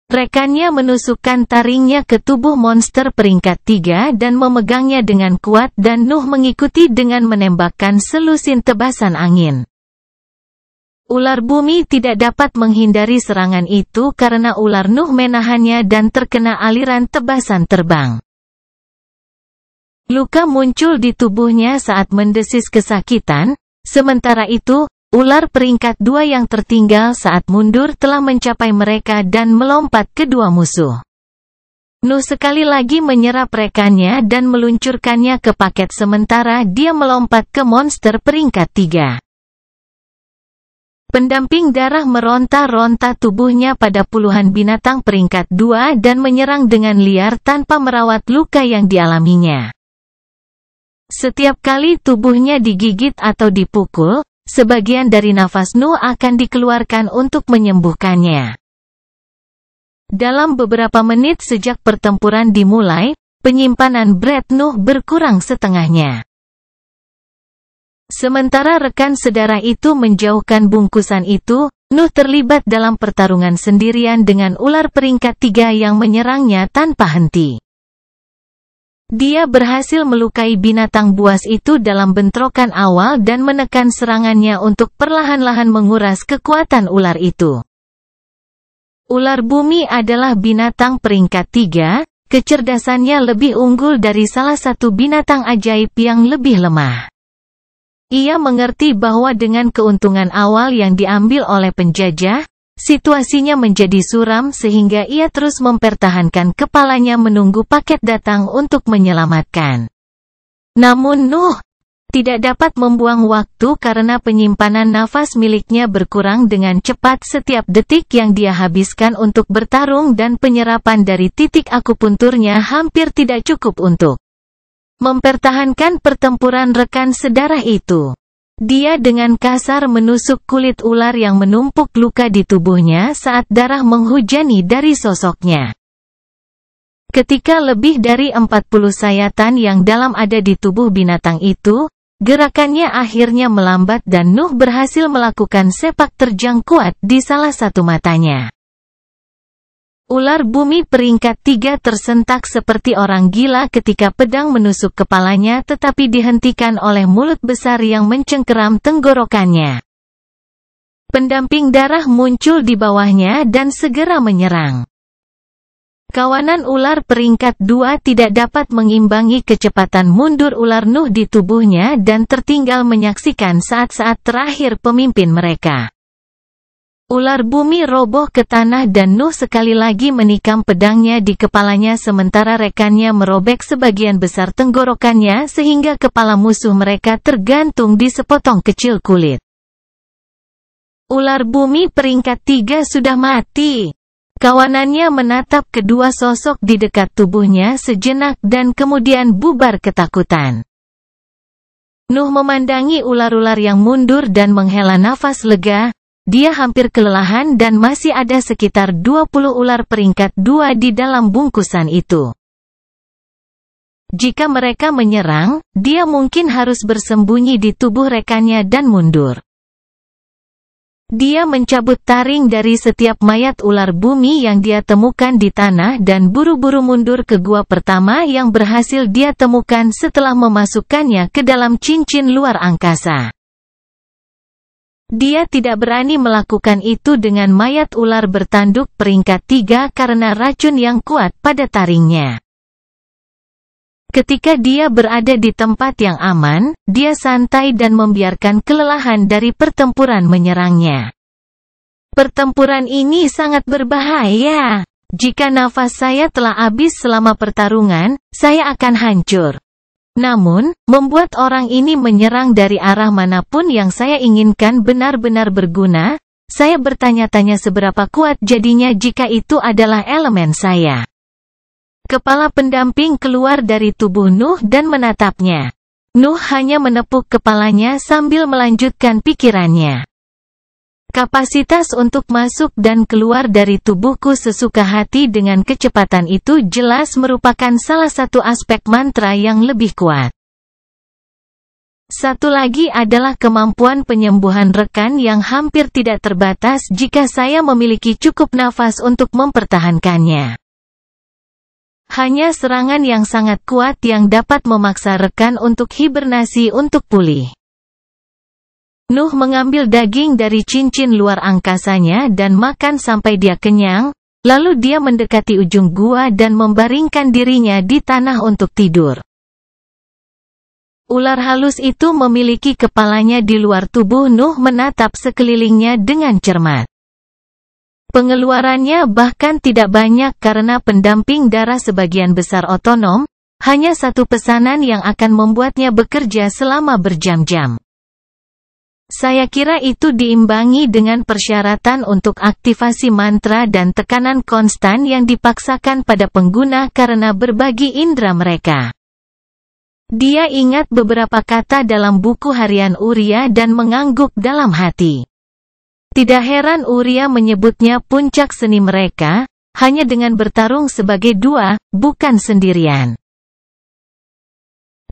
Rekannya menusukkan taringnya ke tubuh monster peringkat 3 dan memegangnya dengan kuat dan Nuh mengikuti dengan menembakkan selusin tebasan angin. Ular bumi tidak dapat menghindari serangan itu karena ular Nuh menahannya dan terkena aliran tebasan terbang. Luka muncul di tubuhnya saat mendesis kesakitan, sementara itu, ular peringkat 2 yang tertinggal saat mundur telah mencapai mereka dan melompat ke dua musuh. Nuh sekali lagi menyerap rekannya dan meluncurkannya ke paket sementara dia melompat ke monster peringkat 3. Pendamping darah meronta-ronta tubuhnya pada puluhan binatang peringkat 2 dan menyerang dengan liar tanpa merawat luka yang dialaminya. Setiap kali tubuhnya digigit atau dipukul, sebagian dari nafas Nuh akan dikeluarkan untuk menyembuhkannya. Dalam beberapa menit sejak pertempuran dimulai, penyimpanan Brad Nuh berkurang setengahnya. Sementara rekan sedarah itu menjauhkan bungkusan itu, Nuh terlibat dalam pertarungan sendirian dengan ular peringkat 3 yang menyerangnya tanpa henti. Dia berhasil melukai binatang buas itu dalam bentrokan awal dan menekan serangannya untuk perlahan-lahan menguras kekuatan ular itu. Ular bumi adalah binatang peringkat 3, kecerdasannya lebih unggul dari salah satu binatang ajaib yang lebih lemah. Ia mengerti bahwa dengan keuntungan awal yang diambil oleh penjajah, situasinya menjadi suram sehingga ia terus mempertahankan kepalanya menunggu paket datang untuk menyelamatkan. Namun Nuh tidak dapat membuang waktu karena penyimpanan nafas miliknya berkurang dengan cepat setiap detik yang dia habiskan untuk bertarung dan penyerapan dari titik akupunturnya hampir tidak cukup untuk mempertahankan pertempuran rekan sedarah itu. Dia dengan kasar menusuk kulit ular yang menumpuk luka di tubuhnya saat darah menghujani dari sosoknya. Ketika lebih dari 40 sayatan yang dalam ada di tubuh binatang itu, gerakannya akhirnya melambat dan Nuh berhasil melakukan sepak terjang kuat di salah satu matanya. Ular bumi peringkat 3 tersentak seperti orang gila ketika pedang menusuk kepalanya tetapi dihentikan oleh mulut besar yang mencengkeram tenggorokannya. Pendamping darah muncul di bawahnya dan segera menyerang. Kawanan ular peringkat 2 tidak dapat mengimbangi kecepatan mundur ular Nuh di tubuhnya dan tertinggal menyaksikan saat-saat terakhir pemimpin mereka. Ular bumi roboh ke tanah dan Nuh sekali lagi menikam pedangnya di kepalanya sementara rekannya merobek sebagian besar tenggorokannya sehingga kepala musuh mereka tergantung di sepotong kecil kulit. Ular bumi peringkat 3 sudah mati. Kawanannya menatap kedua sosok di dekat tubuhnya sejenak dan kemudian bubar ketakutan. Nuh memandangi ular-ular yang mundur dan menghela nafas lega. Dia hampir kelelahan dan masih ada sekitar 20 ular peringkat 2 di dalam bungkusan itu. Jika mereka menyerang, dia mungkin harus bersembunyi di tubuh rekannya dan mundur. Dia mencabut taring dari setiap mayat ular bumi yang dia temukan di tanah dan buru-buru mundur ke gua pertama yang berhasil dia temukan setelah memasukkannya ke dalam cincin luar angkasa. Dia tidak berani melakukan itu dengan mayat ular bertanduk peringkat 3 karena racun yang kuat pada taringnya. Ketika dia berada di tempat yang aman, dia santai dan membiarkan kelelahan dari pertempuran menyerangnya. Pertempuran ini sangat berbahaya. Jika nafas saya telah habis selama pertarungan, saya akan hancur. Namun, membuat orang ini menyerang dari arah manapun yang saya inginkan benar-benar berguna. Saya bertanya-tanya seberapa kuat jadinya jika itu adalah elemen saya. Kepala pendamping keluar dari tubuh Nuh dan menatapnya. Nuh hanya menepuk kepalanya sambil melanjutkan pikirannya. Kapasitas untuk masuk dan keluar dari tubuhku sesuka hati dengan kecepatan itu jelas merupakan salah satu aspek mantra yang lebih kuat. Satu lagi adalah kemampuan penyembuhan rekan yang hampir tidak terbatas jika saya memiliki cukup nafas untuk mempertahankannya. Hanya serangan yang sangat kuat yang dapat memaksa rekan untuk hibernasi untuk pulih. Nuh mengambil daging dari cincin luar angkasanya dan makan sampai dia kenyang, lalu dia mendekati ujung gua dan membaringkan dirinya di tanah untuk tidur. Ular halus itu memiliki kepalanya di luar tubuh Nuh menatap sekelilingnya dengan cermat. Pengeluarannya bahkan tidak banyak karena pendamping darah sebagian besar otonom, hanya satu pesanan yang akan membuatnya bekerja selama berjam-jam. Saya kira itu diimbangi dengan persyaratan untuk aktivasi mantra dan tekanan konstan yang dipaksakan pada pengguna karena berbagi indera mereka. Dia ingat beberapa kata dalam buku harian Uria dan mengangguk dalam hati. Tidak heran Uria menyebutnya puncak seni mereka, hanya dengan bertarung sebagai dua, bukan sendirian.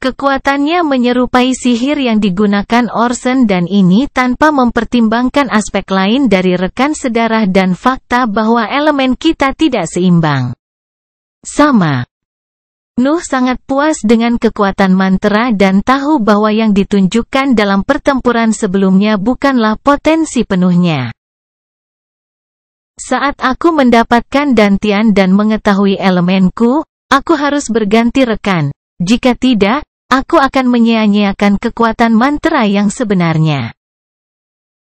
Kekuatannya menyerupai sihir yang digunakan Orson dan ini tanpa mempertimbangkan aspek lain dari rekan sedarah dan fakta bahwa elemen kita tidak seimbang. Sama. Nuh sangat puas dengan kekuatan mantra dan tahu bahwa yang ditunjukkan dalam pertempuran sebelumnya bukanlah potensi penuhnya. Saat aku mendapatkan dantian dan mengetahui elemenku, aku harus berganti rekan. Jika tidak, aku akan menyia-nyiakan kekuatan mantra yang sebenarnya.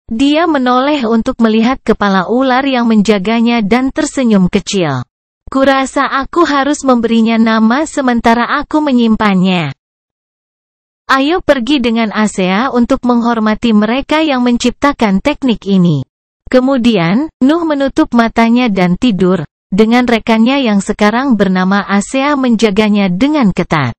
Dia menoleh untuk melihat kepala ular yang menjaganya dan tersenyum kecil. Kurasa aku harus memberinya nama sementara aku menyimpannya. Ayo pergi dengan Asea untuk menghormati mereka yang menciptakan teknik ini. Kemudian, Nuh menutup matanya dan tidur, dengan rekannya yang sekarang bernama Asea menjaganya dengan ketat.